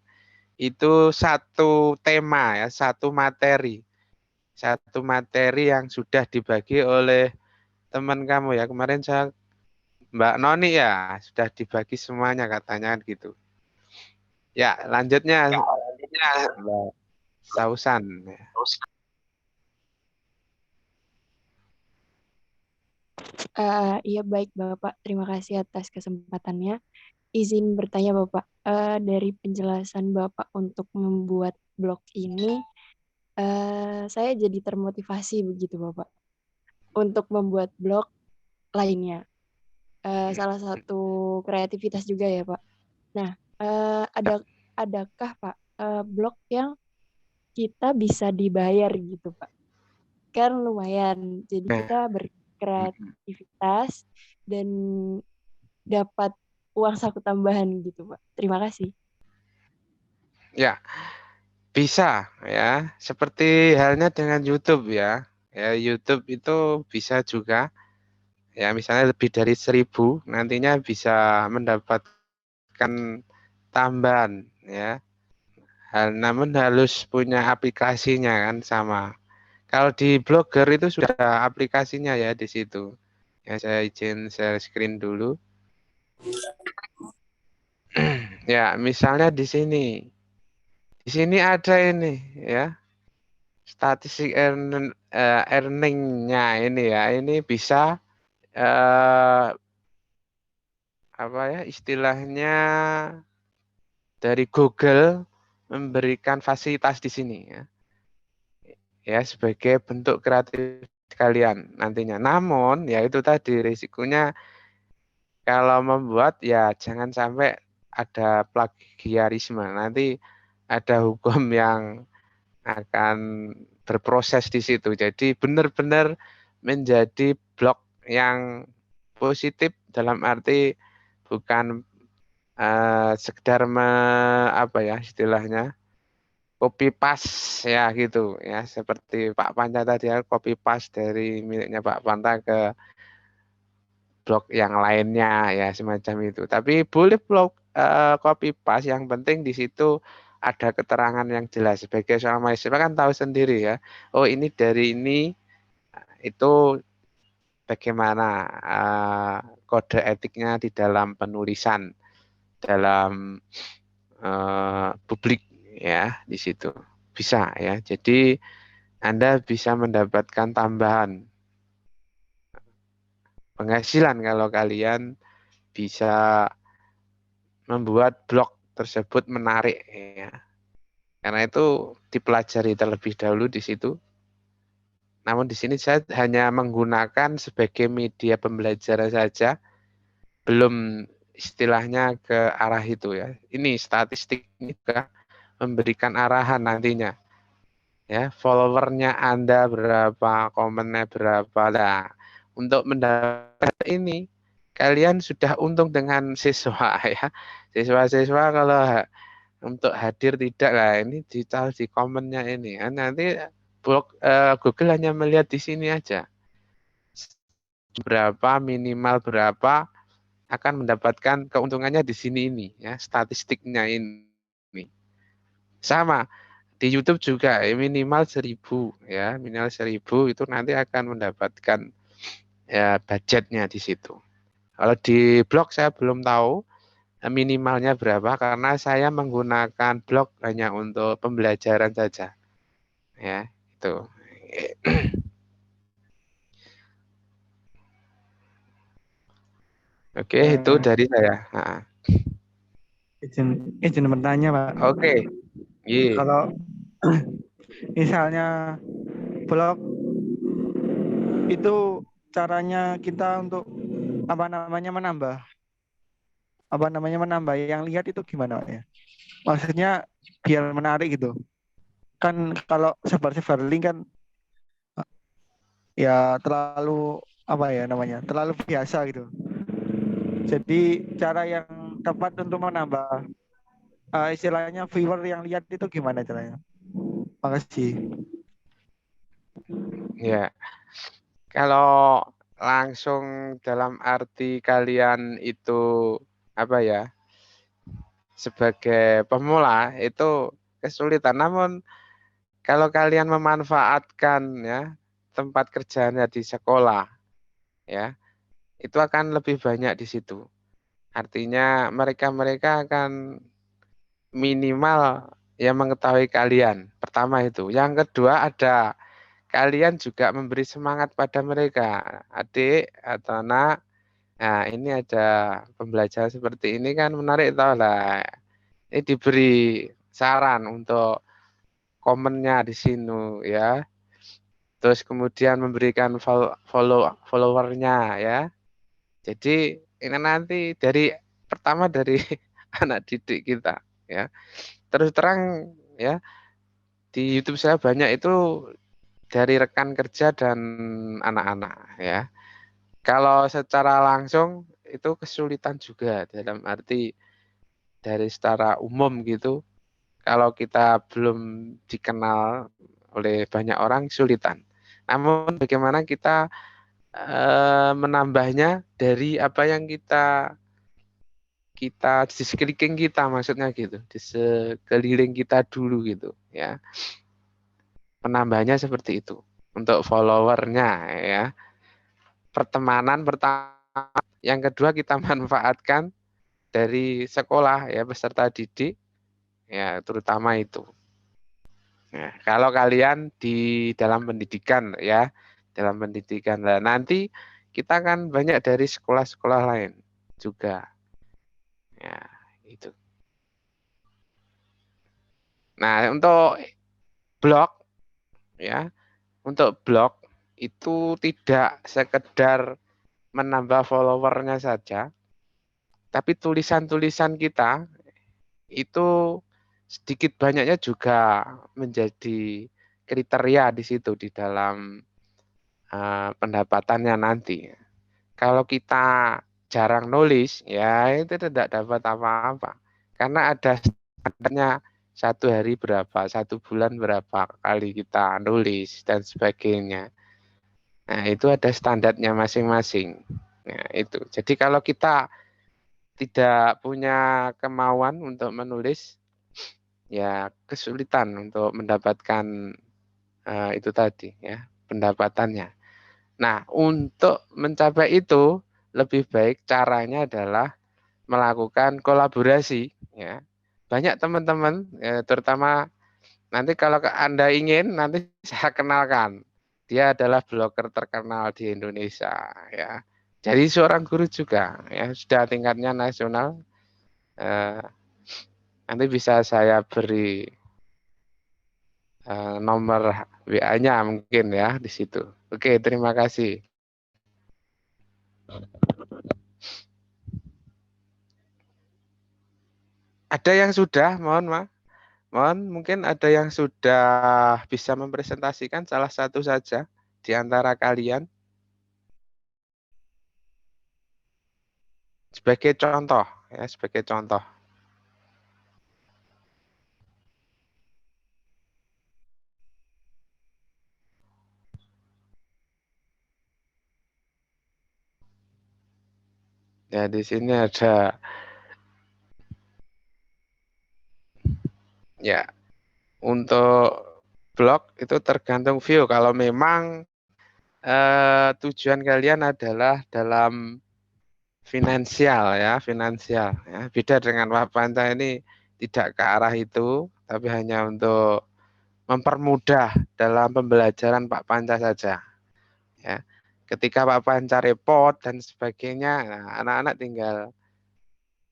itu satu tema ya, satu materi. Satu materi yang sudah dibagi oleh teman kamu ya. Kemarin Mbak Noni ya, sudah dibagi semuanya katanya kan gitu. Ya, lanjutnya Mbak Sausan. Iya baik Bapak, terima kasih atas kesempatannya. Izin bertanya Bapak, dari penjelasan Bapak untuk membuat blog ini, saya jadi termotivasi begitu Bapak, untuk membuat blog lainnya. Salah satu kreativitas juga ya Pak. Nah, adakah Pak blog yang kita bisa dibayar gitu Pak? Kan lumayan, jadi kita berkreativitas dan dapat uang saku tambahan gitu Pak. Terima kasih. Ya, bisa ya. Seperti halnya dengan YouTube ya. Ya, YouTube itu bisa juga. Ya, misalnya lebih dari 1.000 nantinya bisa mendapatkan tambahan ya. Namun harus punya aplikasinya kan sama. Kalau di Blogger itu sudah ada aplikasinya ya di situ. Ya, saya izin share screen dulu. Ya, misalnya di sini. Di sini ada ini ya. Statistik earning-nya ini ya. Ini bisa apa ya istilahnya dari Google memberikan fasilitas di sini ya. Ya, sebagai bentuk kreatif kalian nantinya. Namun ya itu tadi risikonya kalau membuat ya jangan sampai ada plagiarisme. Nanti ada hukum yang akan berproses di situ. Jadi benar-benar menjadi blog yang positif dalam arti bukan sekedar apa ya istilahnya copy paste ya gitu ya, seperti Pak Panca tadi ya, copy paste dari miliknya Pak Panta ke blog yang lainnya ya semacam itu. Tapi boleh blog copy paste, yang penting di situ ada keterangan yang jelas. Sebagai seorang mahasiswa kan tahu sendiri ya, oh ini dari ini, itu bagaimana kode etiknya di dalam penulisan, dalam publik ya di situ bisa ya. Jadi Anda bisa mendapatkan tambahan penghasilan kalau kalian bisa membuat blog tersebut menarik ya. Karena itu dipelajari terlebih dahulu di situ. Namun di sini saya hanya menggunakan sebagai media pembelajaran saja, belum istilahnya ke arah itu ya. Ini statistik ini juga memberikan arahan nantinya. Ya, followernya Anda berapa, komennya berapa. Nah, untuk mendapatkan ini kalian sudah untung dengan siswa ya. Siswa-siswa kalau untuk hadir tidak lah, ini ditaruh di komennya ini. Nanti Google hanya melihat di sini aja. Berapa minimal berapa akan mendapatkan keuntungannya di sini ini ya, statistiknya ini. Sama di YouTube juga minimal 1.000 ya, minimal 1.000 itu nanti akan mendapatkan ya budgetnya di situ. Kalau di blog saya belum tahu minimalnya berapa karena saya menggunakan blog hanya untuk pembelajaran saja. Ya, itu. Oke, itu dari saya. Izin bertanya, Pak. Oke. Yeah. Kalau misalnya blog itu caranya kita untuk menambah yang lihat itu gimana ya? Maksudnya biar menarik gitu. Kan kalau sebar link kan ya terlalu terlalu biasa gitu. Jadi cara yang tepat untuk menambah istilahnya viewer yang lihat itu gimana caranya? Makasih. Ya, kalau langsung dalam arti kalian itu apa ya, sebagai pemula itu kesulitan. Namun kalau kalian memanfaatkan ya tempat kerjanya di sekolah, ya itu akan lebih banyak di situ. Artinya mereka akan minimal yang mengetahui kalian. Pertama itu. Yang kedua ada kalian juga memberi semangat pada mereka. Adik atau anak, nah ini ada pembelajaran seperti ini kan menarik tau lah. Ini diberi saran untuk komennya di sini ya. Terus kemudian memberikan followernya ya. Jadi ini nanti pertama dari anak didik kita ya. Terus terang ya, di YouTube saya banyak itu dari rekan kerja dan anak-anak ya. Kalau secara langsung itu kesulitan juga dalam arti dari secara umum gitu. Kalau kita belum dikenal oleh banyak orang kesulitan. Namun bagaimana kita menambahnya dari apa yang kita di sekeliling kita, maksudnya gitu, di sekeliling kita dulu gitu ya. Penambahnya seperti itu untuk followernya ya. Pertemanan pertama, yang kedua kita manfaatkan dari sekolah ya, peserta didik ya, terutama itu. Nah, kalau kalian di dalam pendidikan ya, dalam pendidikan lah, nanti kita kan banyak dari sekolah-sekolah lain juga. Ya, itu. Nah, untuk blog ya, untuk blog itu tidak sekedar menambah followernya saja, tapi tulisan-tulisan kita itu sedikit banyaknya juga menjadi kriteria di situ di dalam pendapatannya nanti. Kalau kita jarang nulis, ya itu tidak dapat apa-apa. Karena ada standarnya 1 hari berapa, 1 bulan berapa kali kita nulis dan sebagainya. Nah, itu ada standarnya masing-masing. Nah, itu. Jadi kalau kita tidak punya kemauan untuk menulis, ya kesulitan untuk mendapatkan itu tadi ya, pendapatannya. Nah, untuk mencapai itu lebih baik caranya adalah melakukan kolaborasi ya. Banyak teman-teman terutama nanti kalau Anda ingin nanti saya kenalkan. Dia adalah blogger terkenal di Indonesia ya. Jadi seorang guru juga ya, sudah tingkatnya nasional. Nanti bisa saya beri nomor WA-nya mungkin ya di situ. Oke, terima kasih. Ada yang sudah, mohon mungkin ada yang sudah bisa mempresentasikan salah satu saja di antara kalian. sebagai contoh ya, sebagai contoh. Ya, di sini ada ya, untuk blog itu tergantung view. Kalau memang tujuan kalian adalah dalam finansial ya, finansial ya. Beda dengan Pak Panca ini tidak ke arah itu, tapi hanya untuk mempermudah dalam pembelajaran Pak Panca saja. Ya. Ketika Pak Panca repot dan sebagainya, nah, anak-anak tinggal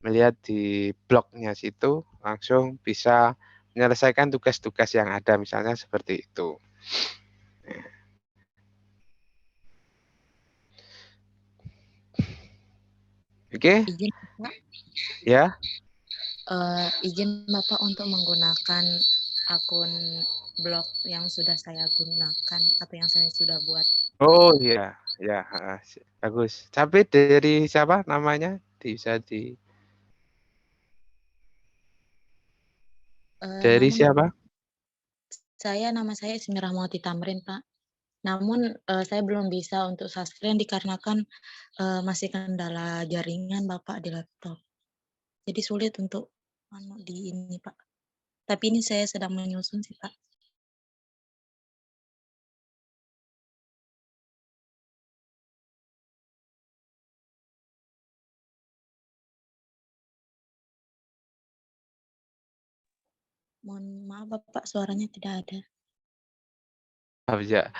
melihat di blognya situ langsung bisa menyelesaikan tugas-tugas yang ada, misalnya seperti itu. Oke? Izin Pak, Ya. izin Bapak untuk menggunakan akun blog yang sudah saya gunakan atau yang saya sudah buat. Oh iya, ya, bagus. Tapi dari siapa namanya? Bisa di dari siapa? Nama saya Ismi Rahmawati Tamrin, Pak. Namun saya belum bisa untuk subscribe dikarenakan masih kendala jaringan Bapak di laptop. Jadi sulit untuk di ini, Pak. Tapi ini saya sedang menyusun sih, Pak. Mohon maaf Bapak, suaranya tidak ada. Ya.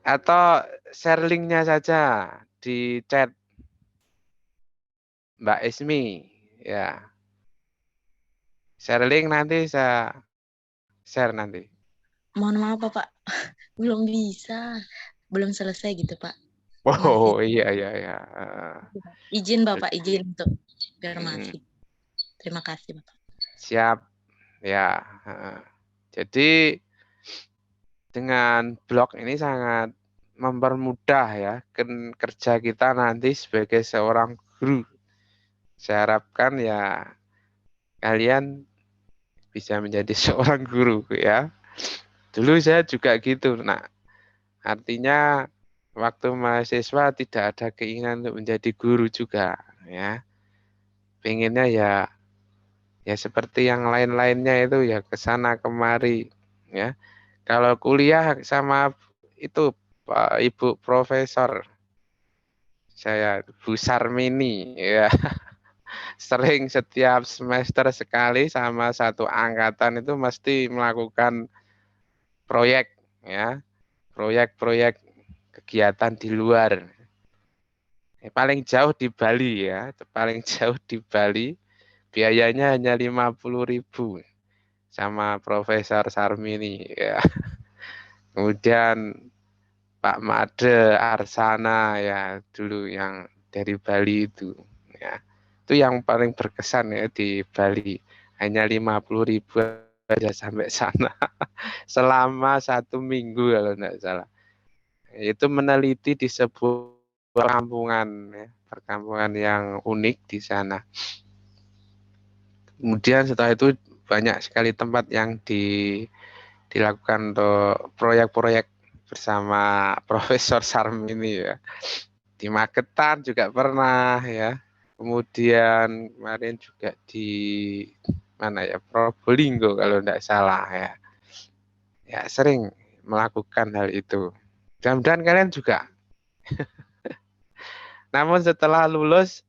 Atau share linknya saja di chat Mbak Ismi, ya. Share link nanti saya share nanti. Mohon maaf Bapak, belum bisa, belum selesai gitu Pak. Oh iya. Izin Bapak, izin untuk biar masih. Terima kasih Bapak. Siap, ya. Jadi dengan blog ini sangat mempermudah ya kerja kita nanti sebagai seorang guru. Saya harapkan ya kalian bisa menjadi seorang guru ya. Dulu saya juga gitu. Nah, artinya waktu mahasiswa tidak ada keinginan untuk menjadi guru juga ya. Pengennya ya seperti yang lain-lainnya itu ya ke sana kemari ya. Kalau kuliah sama itu Pak Ibu Profesor saya Bu Sarmini ya. Sering setiap semester sekali sama satu angkatan itu mesti melakukan proyek ya. Proyek-proyek kegiatan di luar. Paling jauh di Bali ya, paling jauh di Bali. Biayanya hanya 50.000 sama Profesor Sarmini ya. Kemudian Pak Made Arsana ya dulu yang dari Bali itu ya. Itu yang paling berkesan ya di Bali. Hanya 50.000 aja sampai sana. Selama 1 minggu kalau tidak salah. Itu meneliti di sebuah perkampungan ya, perkampungan yang unik di sana. Kemudian setelah itu banyak sekali tempat yang dilakukan untuk proyek-proyek bersama Profesor Sarmini ya. Di Magetan juga pernah ya. Kemudian kemarin juga di mana ya, Probolinggo kalau tidak salah ya. Ya sering melakukan hal itu. Mudah-mudahan kalian juga. Namun setelah lulus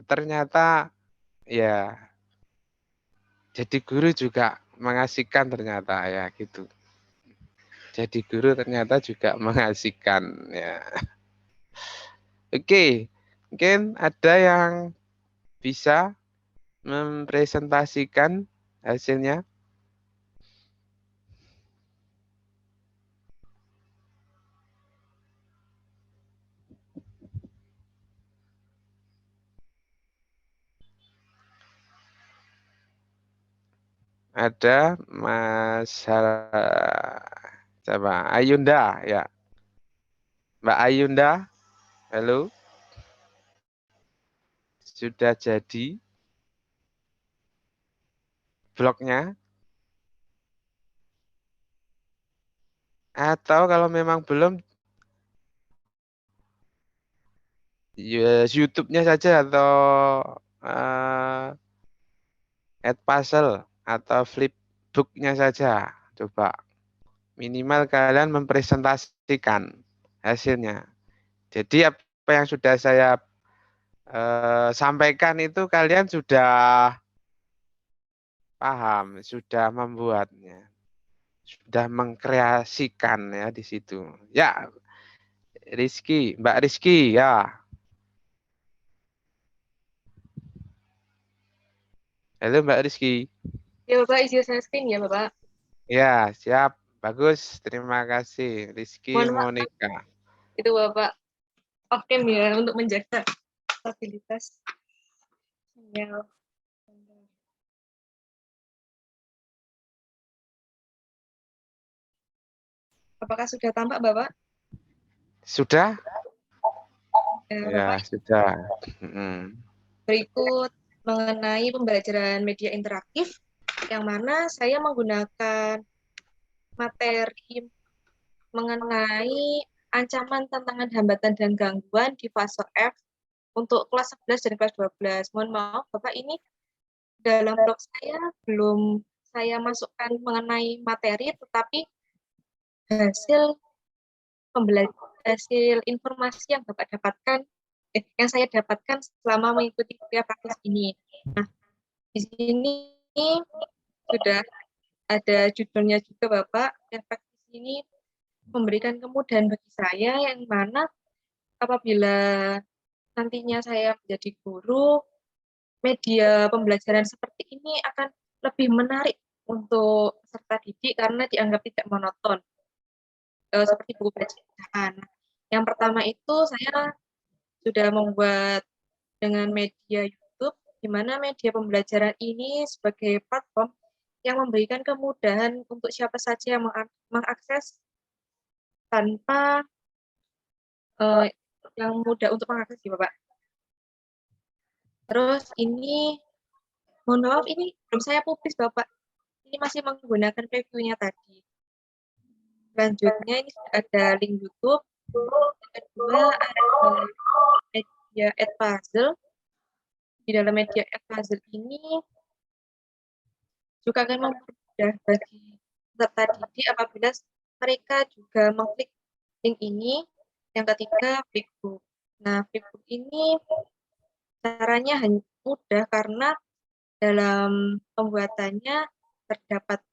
ternyata ya jadi guru juga mengasihkan ternyata ya gitu. Jadi guru ternyata juga mengasihkan ya. Oke, mungkin ada yang bisa mempresentasikan hasilnya. Ada Mas siapa? Ayunda ya. Mbak Ayunda, halo. sudah jadi blognya, atau kalau memang belum, YouTube-nya saja atau add puzzle atau flipbook-nya saja. Coba minimal kalian mempresentasikan hasilnya. Jadi apa yang sudah saya sampaikan itu kalian sudah paham, sudah membuatnya, sudah mengkreasikan ya di situ. Ya, Rizky, Mbak Rizky ya. Halo Mbak Rizky. Ya Bapak, izin saya screen ya Bapak. Ya, siap. Bagus, terima kasih. Rizky Mohon maaf, Monica. itu Bapak off cam ya untuk menjaga stabilitas sinyal. Apakah sudah tampak Bapak? Sudah? Ya, Ya, sudah. berikut mengenai pembelajaran media interaktif, yang mana saya menggunakan materi mengenai ancaman, tantangan, hambatan, dan gangguan di fase F untuk kelas 11 dan kelas 12. Mohon maaf, Bapak, ini dalam blog saya belum saya masukkan mengenai materi, tetapi hasil hasil informasi yang Bapak dapatkan, yang saya dapatkan selama mengikuti kuliah praktis ini. Nah, di sini sudah ada judulnya juga Bapak, kuliah praktis ini memberikan kemudahan bagi saya yang mana apabila nantinya saya menjadi guru, media pembelajaran seperti ini akan lebih menarik untuk peserta didik karena dianggap tidak monoton, seperti buku bacaan. Yang pertama itu saya sudah membuat dengan media YouTube, di mana media pembelajaran ini sebagai platform yang memberikan kemudahan untuk siapa saja yang mengakses tanpa yang mudah untuk mengakses ya Bapak. Terus ini, mohon maaf ini belum saya publis Bapak. Ini masih menggunakan preview-nya tadi. Selanjutnya ini ada link YouTube. Yang kedua ada media add puzzle. Di dalam media add puzzle ini juga akan mempermudah bagi peserta didik apabila mereka juga mengklik link ini. Yang ketiga, flipbook. Nah, flipbook ini caranya hanya mudah karena dalam pembuatannya terdapat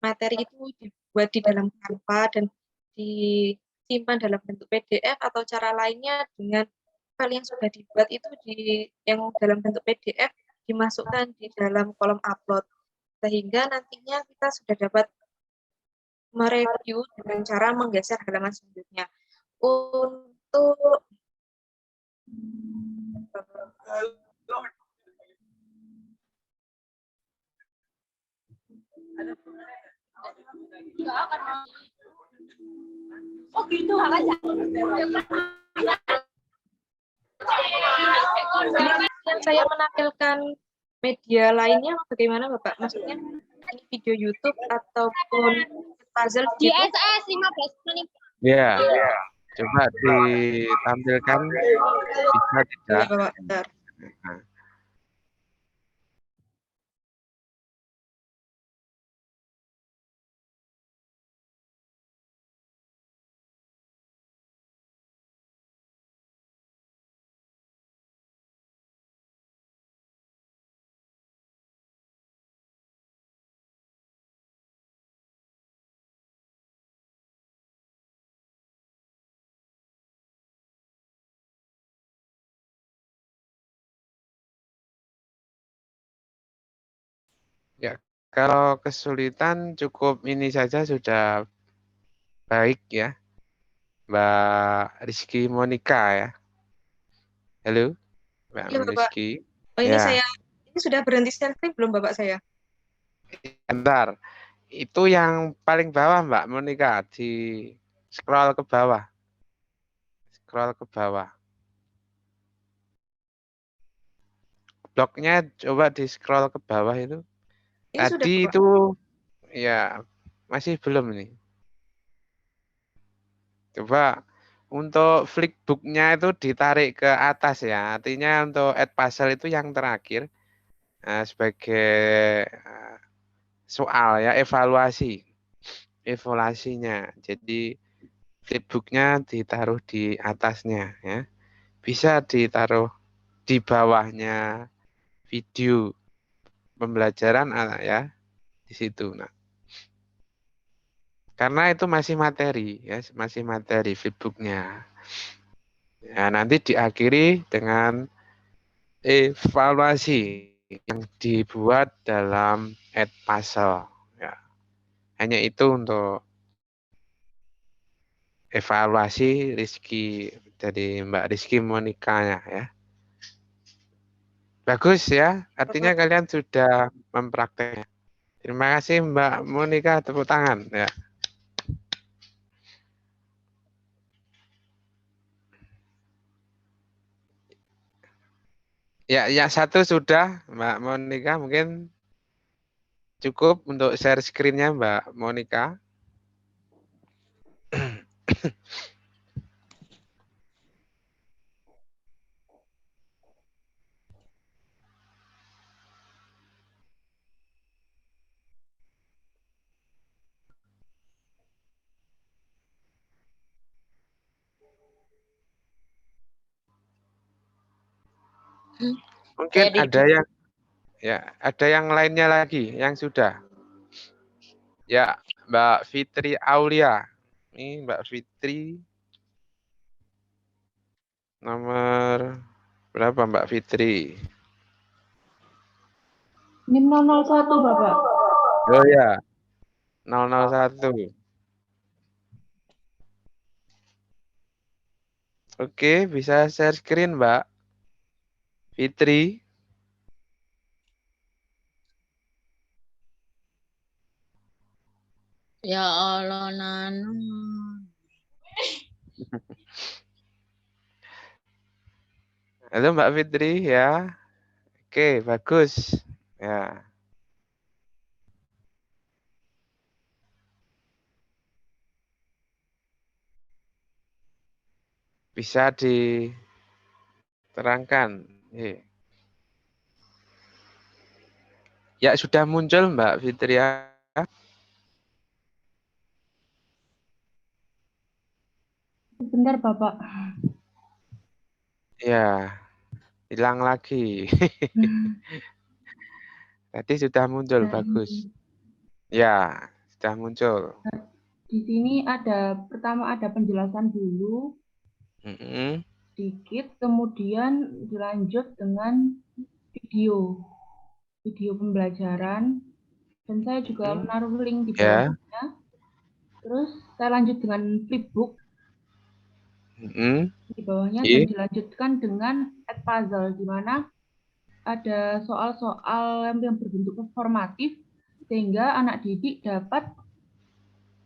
materi itu dibuat di dalam Canva dan disimpan dalam bentuk PDF atau cara lainnya dengan file yang sudah dibuat itu yang dalam bentuk PDF dimasukkan di dalam kolom upload sehingga nantinya kita sudah dapat mereview dengan cara menggeser halaman selanjutnya. Untuk oh gitu aja. Saya menampilkan media lainnya bagaimana Bapak? Maksudnya ini video YouTube ataupun puzzle gitu? GSS 15 menit. Ya, coba ditampilkan bisa tidak? Ya, Bapak. Ya, kalau kesulitan cukup ini saja sudah baik ya, Mbak Rizky Monica ya. Halo, Mbak Ya, Bapak. Rizky. Oh, ini ya. ini sudah berhenti share screen belum Bapak saya? Bentar, itu yang paling bawah Mbak Monica, di scroll ke bawah. Scroll ke bawah. blognya coba di scroll ke bawah itu. Ini sudah, Tadi Pak. itu ya masih belum nih. Coba untuk flipbooknya itu ditarik ke atas ya. Artinya untuk add puzzle itu yang terakhir sebagai soal ya evaluasinya. Jadi flipbooknya ditaruh di atasnya ya. Bisa ditaruh di bawahnya video pembelajaran ya di situ. Nah, karena itu masih materi ya, masih materi flipbooknya. Ya, nanti diakhiri dengan evaluasi yang dibuat dalam Edpuzzle. Ya, hanya itu untuk evaluasi Rizky dari Mbak Rizky Monika ya. Bagus ya, artinya kalian sudah memprakteknya. Terima kasih Mbak Monika, tepuk tangan ya. Ya, yang satu sudah Mbak Monika, mungkin cukup untuk share screen-nya Mbak Monika. Mungkin ada yang lainnya lagi yang sudah. Ya, Mbak Fitri Aulia. Ini Mbak Fitri. Nomor berapa Mbak Fitri? NIM 001, Bapak. Oh ya, 001. Oke, bisa share screen Mbak Fitri. Ya Allah, Nanu. Halo Mbak Fitri ya. Oke, bagus. Ya. Bisa diterangkan. Ya, sudah muncul Mbak Fitri ya. Sebentar, Bapak. Ya, hilang lagi. Tadi sudah muncul, bagus. Ya, sudah muncul. Di sini pertama ada penjelasan dulu, sedikit, kemudian dilanjut dengan video pembelajaran, dan saya juga menaruh link di bawahnya. Terus saya lanjut dengan flipbook di bawahnya dan dilanjutkan dengan Edpuzzle, di mana ada soal-soal yang berbentuk formatif sehingga anak didik dapat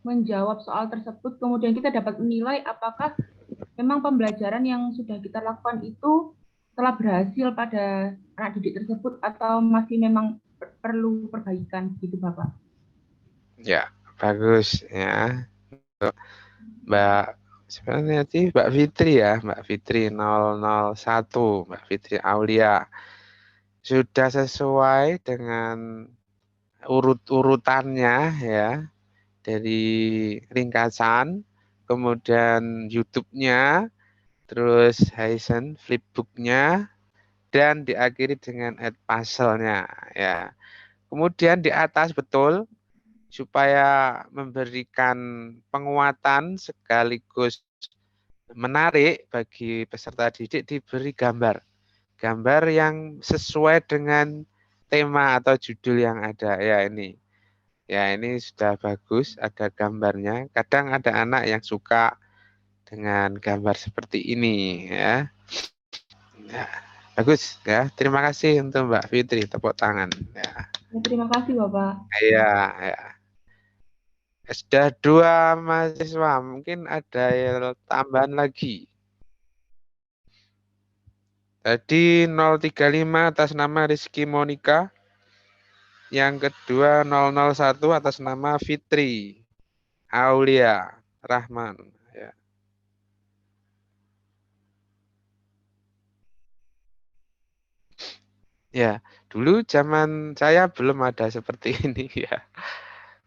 menjawab soal tersebut, kemudian kita dapat menilai apakah memang pembelajaran yang sudah kita lakukan itu telah berhasil pada anak didik tersebut atau masih memang perlu perbaikan gitu, Bapak. Ya, bagus ya. Mbak sebenarnya sih Mbak Fitri ya, Mbak Fitri 001, Mbak Fitri Aulia. Sudah sesuai dengan urut-urutannya ya. Dari ringkasan, kemudian YouTube-nya, terus Hisense flipbook-nya, dan diakhiri dengan Edpuzzle-nya ya. Kemudian di atas betul supaya memberikan penguatan sekaligus menarik bagi peserta didik diberi gambar yang sesuai dengan tema atau judul yang ada ya ini. Ya ini sudah bagus, ada gambarnya. Kadang ada anak yang suka dengan gambar seperti ini ya. Ya, bagus ya. Terima kasih untuk Mbak Fitri, tepuk tangan ya. Terima kasih Bapak. Iya, ya. Sudah 2 mahasiswa, mungkin ada yang tambahan lagi. Tadi 035 atas nama Rizky Monica. Yang kedua 001 atas nama Fitri Aulia Rahman. Ya. Ya, dulu zaman saya belum ada seperti ini ya.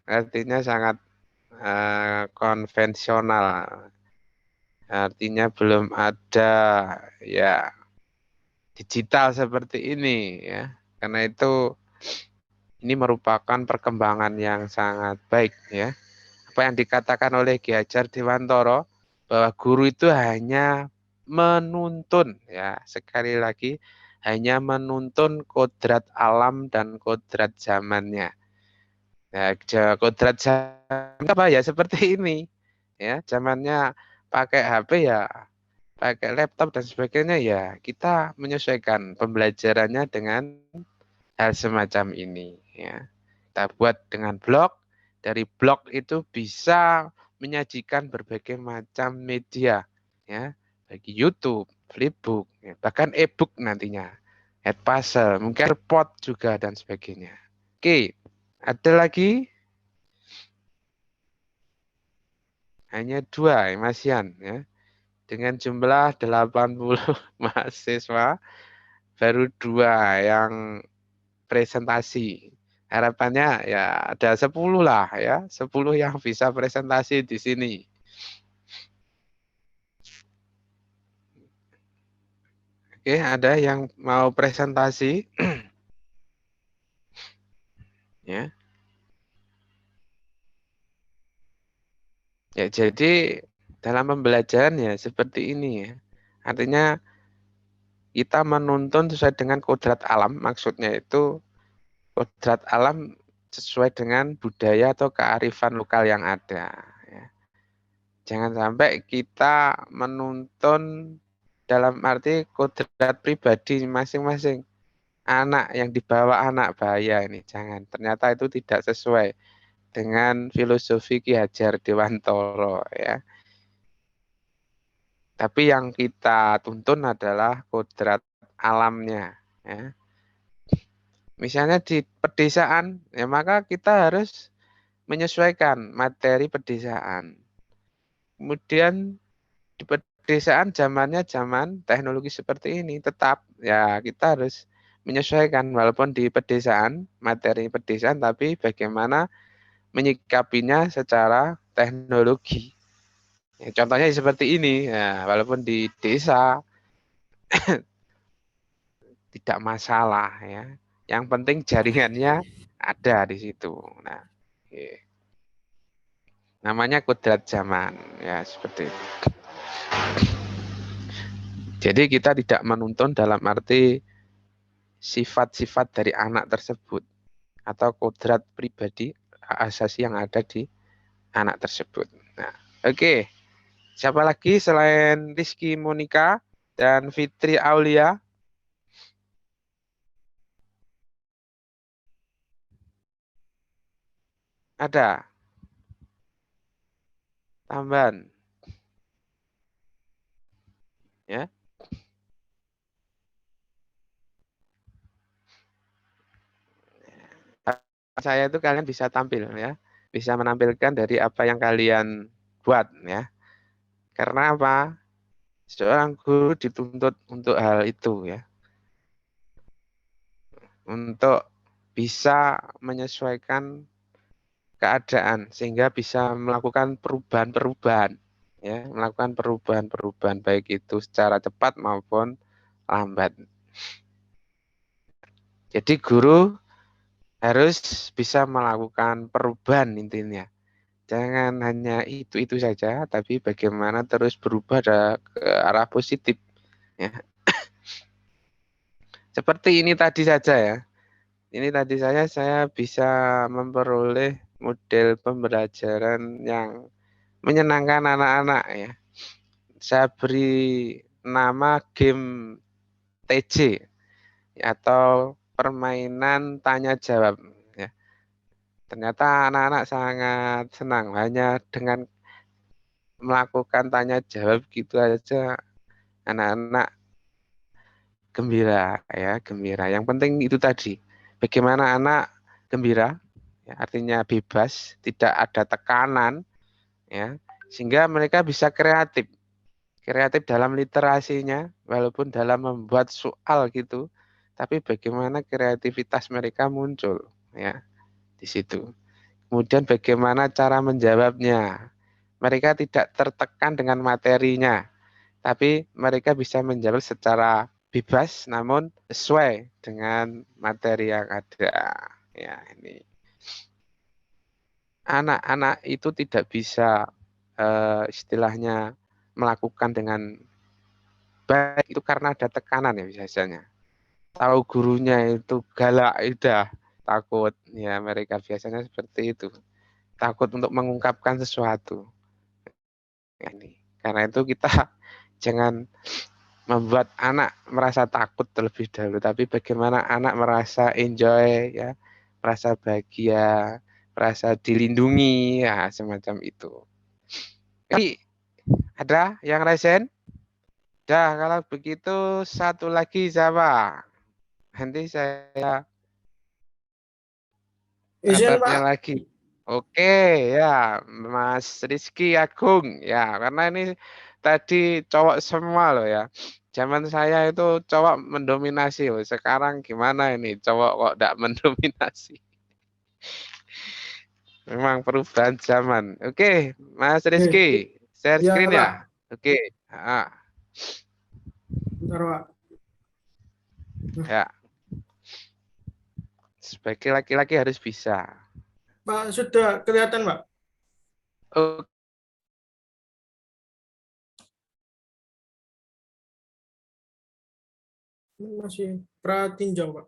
Artinya sangat konvensional. Artinya belum ada ya digital seperti ini ya. Karena itu ini merupakan perkembangan yang sangat baik ya. Apa yang dikatakan oleh Ki Hajar Dewantoro bahwa guru itu hanya menuntun ya, sekali lagi hanya menuntun kodrat alam dan kodrat zamannya. Ya, kodrat zaman apa ya seperti ini. Ya, zamannya pakai HP ya, pakai laptop dan sebagainya ya, kita menyesuaikan pembelajarannya dengan hal semacam ini ya. Kita buat dengan blog, dari blog itu bisa menyajikan berbagai macam media ya, bagi YouTube, Flipbook, ya, bahkan e-book nantinya, Edpuzzle, mungkin report juga dan sebagainya. Oke, ada lagi? Hanya 2 Mas Yan ya. Dengan jumlah 80 mahasiswa, baru 2 yang presentasi. Harapannya ya ada 10 lah ya, 10 yang bisa presentasi di sini. Oke, ada yang mau presentasi? Ya. Ya, jadi dalam pembelajaran ya seperti ini ya. Artinya kita menuntun sesuai dengan kodrat alam, maksudnya itu kodrat alam sesuai dengan budaya atau kearifan lokal yang ada. Ya. Jangan sampai kita menuntun dalam arti kodrat pribadi masing-masing. Anak yang dibawa anak bahaya ini, jangan. Ternyata itu tidak sesuai dengan filosofi Ki Hajar Dewantoro ya. Tapi yang kita tuntun adalah kodrat alamnya ya. Misalnya di pedesaan, ya maka kita harus menyesuaikan materi pedesaan. Kemudian di pedesaan zamannya zaman teknologi seperti ini, tetap ya kita harus menyesuaikan walaupun di pedesaan, materi pedesaan, tapi bagaimana menyikapinya secara teknologi. Ya, contohnya seperti ini, ya, walaupun di desa tidak masalah ya. Yang penting jaringannya ada di situ. Nah, namanya kodrat zaman ya seperti itu. Jadi kita tidak menuntun dalam arti sifat-sifat dari anak tersebut atau kodrat pribadi asasi yang ada di anak tersebut. Nah, oke. Siapa lagi selain Rizky Monica dan Fitri Aulia? Ada tambahan? Ya. Saya itu kalian bisa tampil ya. Bisa menampilkan dari apa yang kalian buat ya. Karena apa? Seorang guru dituntut untuk hal itu ya. Untuk bisa menyesuaikan keadaan sehingga bisa melakukan perubahan-perubahan ya, melakukan perubahan-perubahan baik itu secara cepat maupun lambat. Jadi guru harus bisa melakukan perubahan intinya. Jangan hanya itu saja, tapi bagaimana terus berubah ke arah positif. Ya. Seperti ini tadi saja ya. Ini tadi saya bisa memperoleh model pembelajaran yang menyenangkan anak-anak ya. Saya beri nama game TJ atau permainan tanya jawab ya. Ternyata anak-anak sangat senang hanya dengan melakukan tanya jawab gitu aja anak-anak gembira ya, gembira. Yang penting itu tadi, bagaimana anak gembira, ya, artinya bebas, tidak ada tekanan, ya, sehingga mereka bisa kreatif dalam literasinya, walaupun dalam membuat soal gitu, tapi bagaimana kreativitas mereka muncul, ya, di situ. Kemudian bagaimana cara menjawabnya, mereka tidak tertekan dengan materinya, tapi mereka bisa menjawab secara bebas namun sesuai dengan materi yang ada. Ya, ini anak-anak itu tidak bisa istilahnya melakukan dengan baik itu karena ada tekanan ya biasanya. Tahu gurunya itu galak, udah takut. Ya, mereka biasanya seperti itu. Takut untuk mengungkapkan sesuatu. Ini. Karena itu kita jangan membuat anak merasa takut terlebih dahulu, tapi bagaimana anak merasa enjoy, ya, merasa bahagia, merasa dilindungi, ya, semacam itu. Jadi ada yang resen? Dah, kalau begitu satu lagi siapa? Nanti saya catatnya lagi. Oke, ya, Mas Rizky Agung, ya, karena ini tadi cowok semua loh ya. Zaman saya itu cowok mendominasi, loh. Sekarang gimana ini cowok kok tidak mendominasi? Memang perubahan zaman. Oke, Mas Rizky, share screen ya. Oke, Bentar, Pak. Ya. Sebagai laki-laki harus bisa. Pak, sudah kelihatan, Pak? Oh. Ini masih pratinjau, Pak.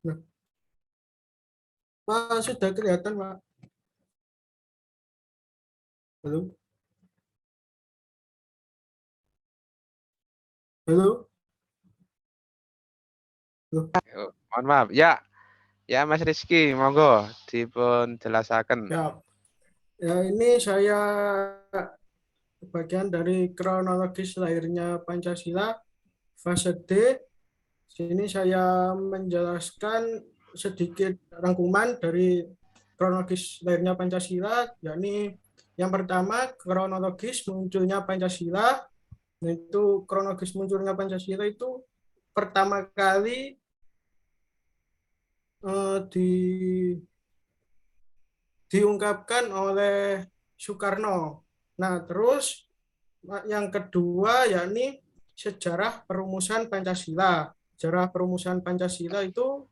Nah. Pak, sudah kelihatan, Pak? Halo? Halo? Mohon maaf. Ya, ya Mas Rizky, monggo dipun jelasaken. Ya, ini saya bagian dari kronologis lahirnya Pancasila fase D. Sini saya menjelaskan sedikit rangkuman dari kronologis lahirnya Pancasila, yakni yang pertama kronologis munculnya Pancasila. Itu kronologis munculnya Pancasila itu pertama kali diungkapkan oleh Soekarno. Nah, terus yang kedua yakni sejarah perumusan Pancasila. Sejarah perumusan Pancasila itu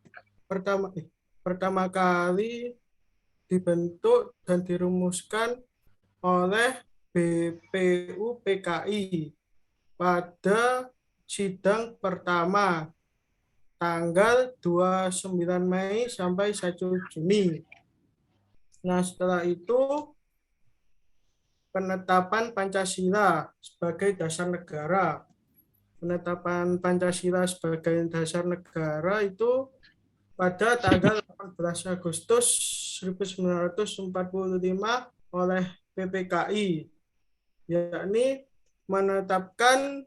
pertama kali dibentuk dan dirumuskan oleh BPUPKI pada sidang pertama tanggal 29 Mei sampai 1 Juni. Nah, setelah itu penetapan Pancasila sebagai dasar negara. Penetapan Pancasila sebagai dasar negara itu pada tanggal 18 Agustus 1945 oleh PPKI, yakni menetapkan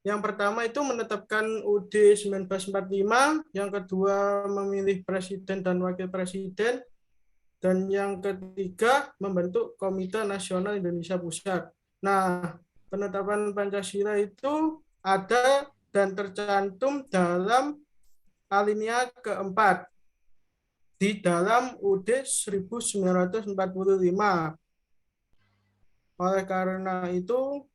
yang pertama itu menetapkan UUD 1945, yang kedua memilih presiden dan wakil presiden, dan yang ketiga membentuk Komite Nasional Indonesia Pusat. Nah, penetapan Pancasila itu ada dan tercantum dalam alinea keempat di dalam UUD 1945. Oleh karena itu,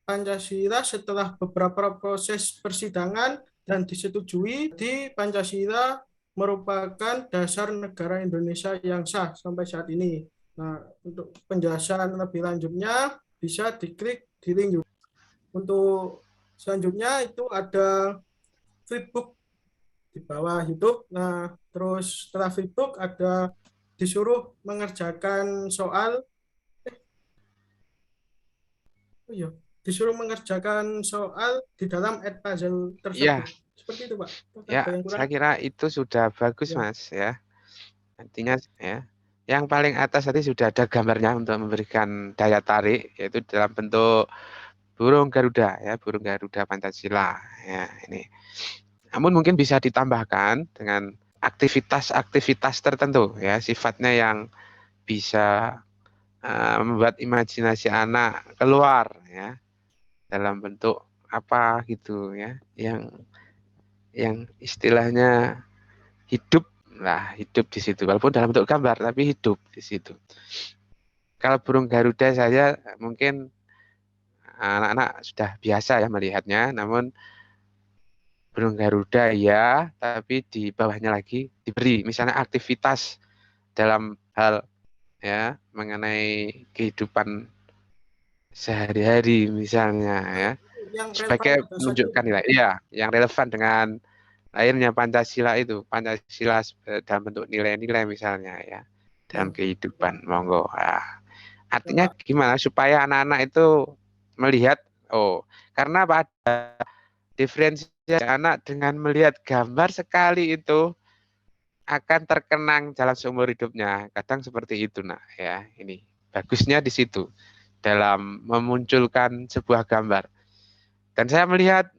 Pancasila setelah beberapa proses persidangan dan disetujui, di Pancasila merupakan dasar negara Indonesia yang sah sampai saat ini. Nah, untuk penjelasan lebih lanjutnya bisa diklik di link YouTube. Untuk selanjutnya itu ada flipbook di bawah YouTube. Nah, terus setelah flipbook ada disuruh mengerjakan soal. Disuruh mengerjakan soal di dalam Edpuzzle tersebut. Ya. Seperti itu, Pak. Ya, saya kira itu sudah bagus, ya. Mas, ya. Artinya ya. yang paling atas tadi sudah ada gambarnya untuk memberikan daya tarik, yaitu dalam bentuk burung Garuda ya, burung Garuda Pancasila ya ini. Namun mungkin bisa ditambahkan dengan aktivitas-aktivitas tertentu ya, sifatnya yang bisa membuat imajinasi anak keluar ya dalam bentuk apa gitu ya, yang istilahnya hidup lah, hidup di situ walaupun dalam bentuk gambar tapi hidup di situ. Kalau burung Garuda saya mungkin anak-anak sudah biasa ya melihatnya, namun burung Garuda ya, tapi di bawahnya lagi diberi misalnya aktivitas dalam hal ya mengenai kehidupan sehari-hari misalnya ya, sebagai menunjukkan nilai ya yang relevan dengan lahirnya Pancasila itu, Pancasila dalam bentuk nilai-nilai misalnya ya dalam kehidupan. Monggo. Nah, artinya gimana supaya anak-anak itu melihat, oh karena pada diferensiasi anak dengan melihat gambar sekali itu akan terkenang dalam seumur hidupnya. Kadang seperti itu nak ya. Ini bagusnya di situ dalam memunculkan sebuah gambar. Dan saya melihat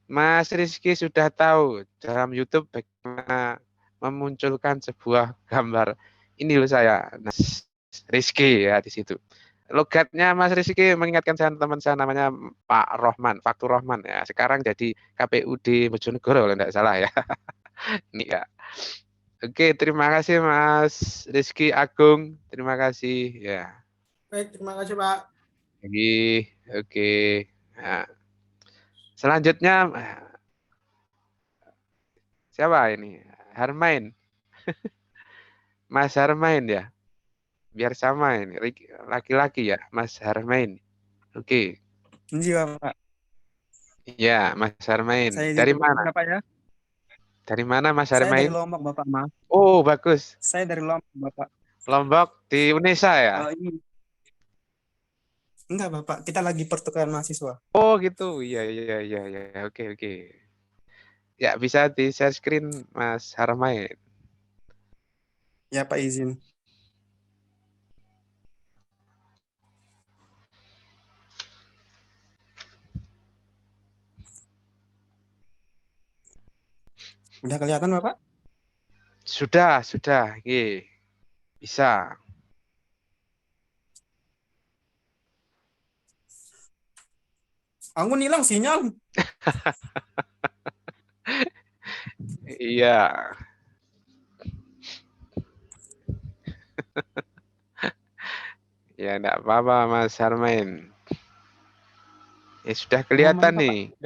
Mas Rizky sudah tahu dalam YouTube bagaimana memunculkan sebuah gambar. Ini loh saya, Mas Rizky ya di situ. Logatnya Mas Rizky mengingatkan saya teman saya namanya Pak Rohman, Faktur Rohman ya. Sekarang jadi KPUD Bojonegoro kalau tidak salah ya. Ini ya. Oke, terima kasih Mas Rizky Agung. Terima kasih ya. Baik, terima kasih Pak. Oke. Nah, selanjutnya siapa ini? Harmain. Mas Harmain ya. Biar sama ini, laki-laki ya, Mas Harmain. Oke. Iya, Pak. Iya, Mas Harmain. Saya Dari mana? Bapak ya? Dari mana Mas Saya dari Harmain? Lombok, Bapak, maaf. Oh, bagus. Saya dari Lombok, Bapak. Lombok di Unesa ya? Ini. Enggak, Bapak. Kita lagi pertukaran mahasiswa. Oh, gitu. Iya. Oke. Ya, bisa di share screen Mas Harmain. Ya, Pak, izin. Udah kelihatan, Bapak? Sudah. Oke. Bisa. Aku hilang sinyal. Iya. Ya, enggak apa-apa Mas Harmain. Ya sudah kelihatan nih.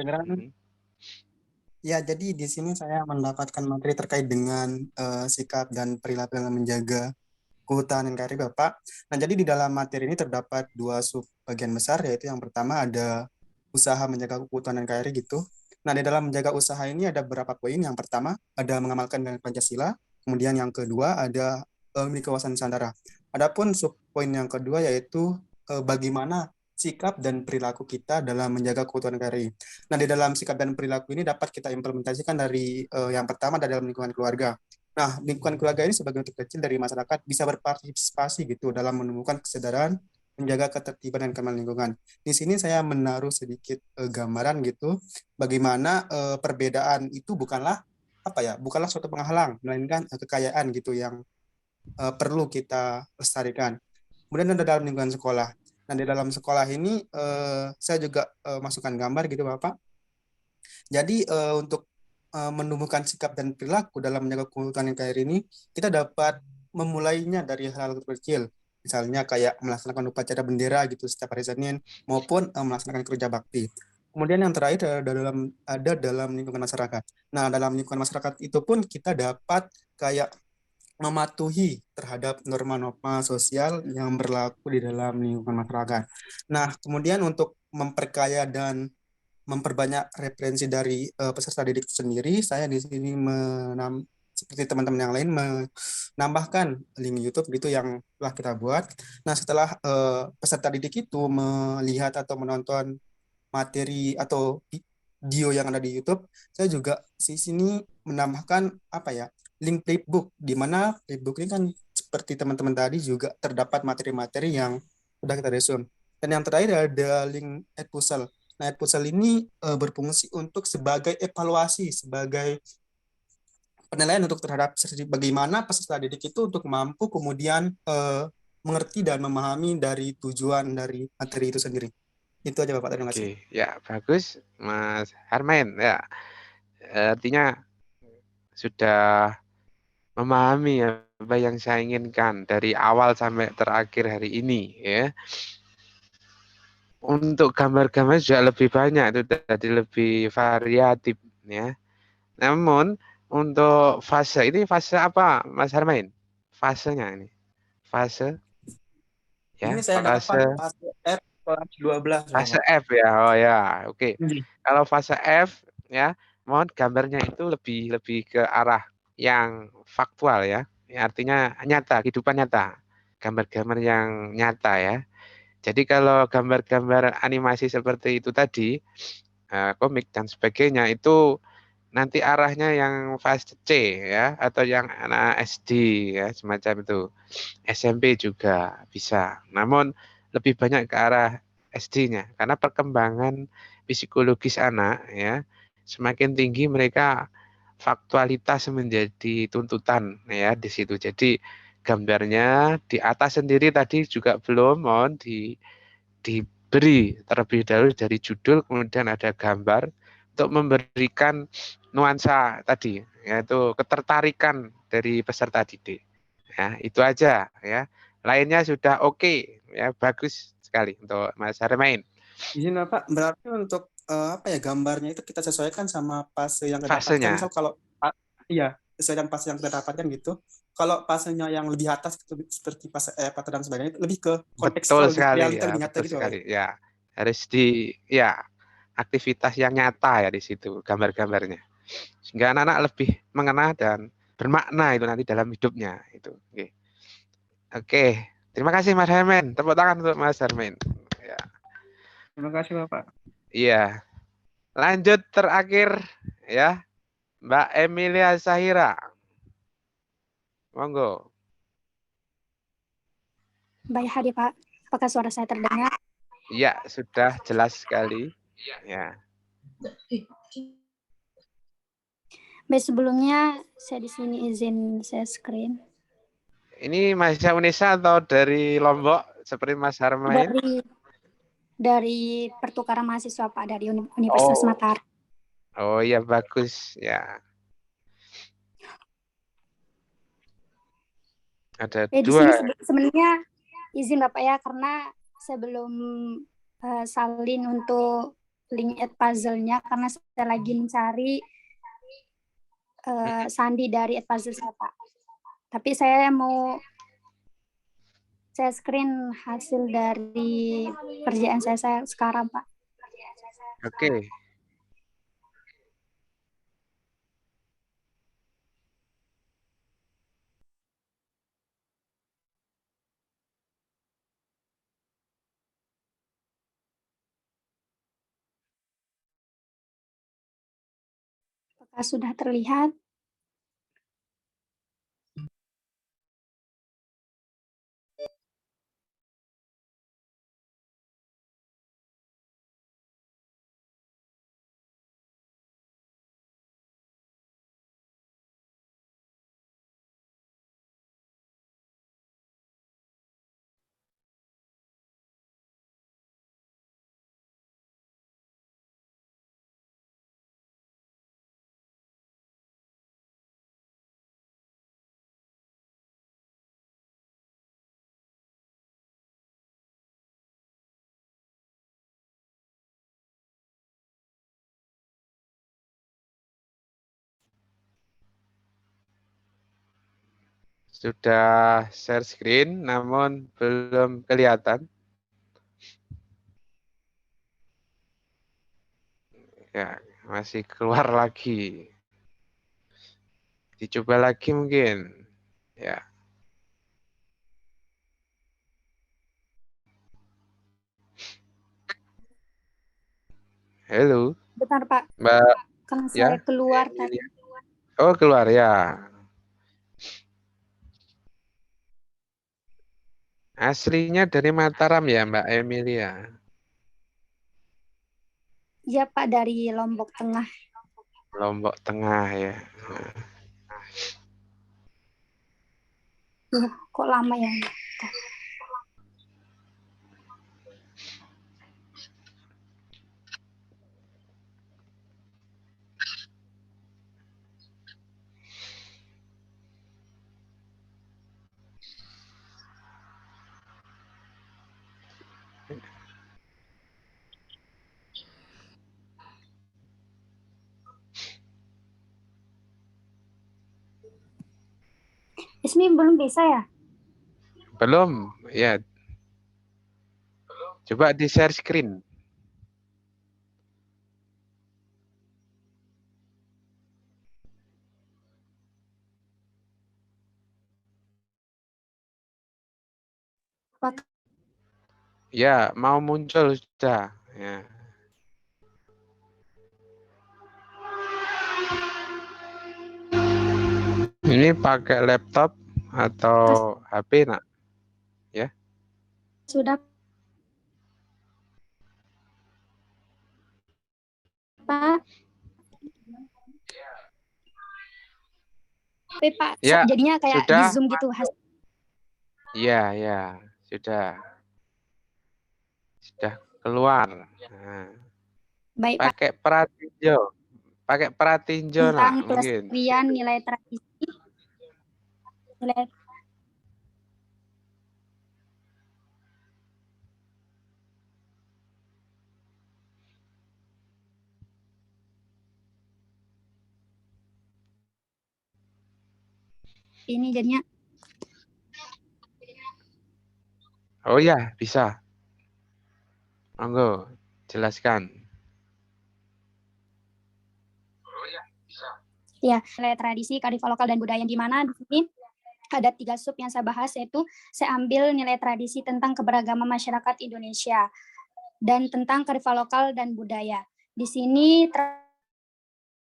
Ya, jadi di sini saya mendapatkan materi terkait dengan sikap dan perilaku dalam menjaga kehutanan NKRI, Bapak. Nah, jadi di dalam materi ini terdapat dua subbagian besar, yaitu yang pertama ada usaha menjaga kehutanan NKRI gitu. Nah, di dalam menjaga usaha ini ada beberapa poin. Yang pertama ada mengamalkan nilai Pancasila, kemudian yang kedua ada memiliki wawasan Nusantara. Adapun subpoin yang kedua yaitu bagaimana sikap dan perilaku kita dalam menjaga keutuhan NKRI. Nah, di dalam sikap dan perilaku ini dapat kita implementasikan dari yang pertama dari dalam lingkungan keluarga. Nah, lingkungan keluarga ini sebagai bentuk kecil dari masyarakat bisa berpartisipasi gitu dalam menemukan kesadaran menjaga ketertiban dan keamanan lingkungan. Di sini saya menaruh sedikit gambaran gitu bagaimana perbedaan itu bukanlah suatu penghalang, melainkan kekayaan gitu yang perlu kita lestarikan. Kemudian ada dalam lingkungan sekolah. Nah, di dalam sekolah ini saya juga masukkan gambar gitu Bapak. Jadi untuk menumbuhkan sikap dan perilaku dalam menjaga kehutanan NKRI ini, kita dapat memulainya dari hal kecil. Misalnya kayak melaksanakan upacara bendera gitu setiap hari Senin, maupun melaksanakan kerja bakti. Kemudian yang terakhir ada dalam lingkungan masyarakat. Nah, dalam lingkungan masyarakat itu pun kita dapat kayak mematuhi terhadap norma-norma sosial yang berlaku di dalam lingkungan masyarakat. Nah, kemudian untuk memperkaya dan memperbanyak referensi dari peserta didik sendiri, saya di sini seperti teman-teman yang lain menambahkan link YouTube gitu yang telah kita buat. Nah, setelah peserta didik itu melihat atau menonton materi atau video yang ada di YouTube, saya juga di sini menambahkan link playbook, di mana playbook ini kan seperti teman-teman tadi juga terdapat materi-materi yang sudah kita resume. Dan yang terakhir ada link Edpuzzle. Nah, Edpuzzle ini berfungsi untuk sebagai evaluasi, sebagai penilaian untuk terhadap bagaimana peserta didik itu untuk mampu kemudian mengerti dan memahami dari tujuan dari materi itu sendiri. Itu aja Bapak, terima kasih. Oke, ya bagus Mas Harmain ya. Artinya sudah memahami apa yang saya inginkan dari awal sampai terakhir hari ini ya. Untuk gambar-gambar juga lebih banyak, itu tadi lebih variatif ya. Namun untuk fase ini fase apa Mas Harmain? Fasenya ini. Fase ya, Ini saya dapat fase F kelas 12. Fase F ya. Oh ya, oke. Kalau fase F ya, mohon gambarnya itu lebih ke arah yang faktual ya. Artinya nyata, kehidupan nyata. Gambar-gambar yang nyata ya. Jadi kalau gambar-gambar animasi seperti itu tadi, komik dan sebagainya itu nanti arahnya yang fase C ya, atau yang anak SD ya, semacam itu. SMP juga bisa. Namun lebih banyak ke arah SD-nya karena perkembangan psikologis anak ya semakin tinggi, mereka faktualitas menjadi tuntutan ya di situ. Jadi gambarnya di atas sendiri tadi juga belum, mohon diberi terlebih dahulu dari judul, kemudian ada gambar untuk memberikan nuansa tadi, yaitu ketertarikan dari peserta didik. Ya, itu aja ya. Lainnya sudah oke ya, bagus sekali untuk Mas Harmain. Izin Bapak, berarti untuk apa ya, gambarnya itu kita sesuaikan sama fase yang kita dapatkan. Misal kalau iya, sesuaikan fase yang kita dapatkan gitu. Kalau fasenya yang lebih atas seperti fase F atau dan sebagainya, itu lebih ke kontekstual, realita lebih nyata gitu. Sekali. Ya, harus ya aktivitas yang nyata ya di situ gambar-gambarnya. Sehingga anak-anak lebih mengena dan bermakna itu nanti dalam hidupnya itu. Oke. Terima kasih Mas Harmain. Tepuk tangan untuk Mas Harmain. Ya. Terima kasih Bapak. Iya. Lanjut terakhir ya, Mbak Emilia Sahira. Monggo. Baik hari Pak, apakah suara saya terdengar? Iya, sudah jelas sekali. Ya. Baik, sebelumnya saya di sini izin share screen. Ini mahasiswa Unesa atau dari Lombok seperti Mas Harmain? Dari pertukaran mahasiswa Pak, dari Universitas Mataram. Oh iya, bagus ya. Ada di dua. Sini sebenarnya izin Bapak ya, karena sebelum salin untuk link Edpuzzle-nya, karena saya lagi mencari sandi dari Edpuzzle saya Pak. Tapi saya mau saya screen hasil dari kerjaan saya sekarang Pak. Oke. Apakah sudah terlihat? Sudah share screen, namun belum kelihatan. Ya, masih keluar lagi. Dicoba lagi mungkin. Ya. Halo. Bentar Pak. Mbak. Karena saya keluar tadi. Oh, keluar ya. Aslinya dari Mataram ya, Mbak Emilia? Iya Pak, dari Lombok Tengah. Lombok Tengah ya. Kok lama ya? Ismi belum bisa ya? Belum, ya. Coba di share screen. Ya, mau muncul sudah. Ya. Ini pakai laptop atau HP, nak? Ya. Sudah Pak. Tapi Pak, Ya, jadinya kayak di sudah. Zoom gitu. Iya, ya, sudah. Sudah keluar. Nah. Baik Pak. Pakai Pratinjo. Pakai Pratinjo, nak, Tentang mungkin. pelestarian nilai tradisi. Nilai ini jadinya. Oh ya, bisa. Monggo, jelaskan. Ya, nilai tradisi, kearifan lokal dan budaya, di mana di sini ada 3 sub yang saya bahas, yaitu saya ambil nilai tradisi tentang keberagaman masyarakat Indonesia dan tentang kearifan lokal dan budaya. Di sini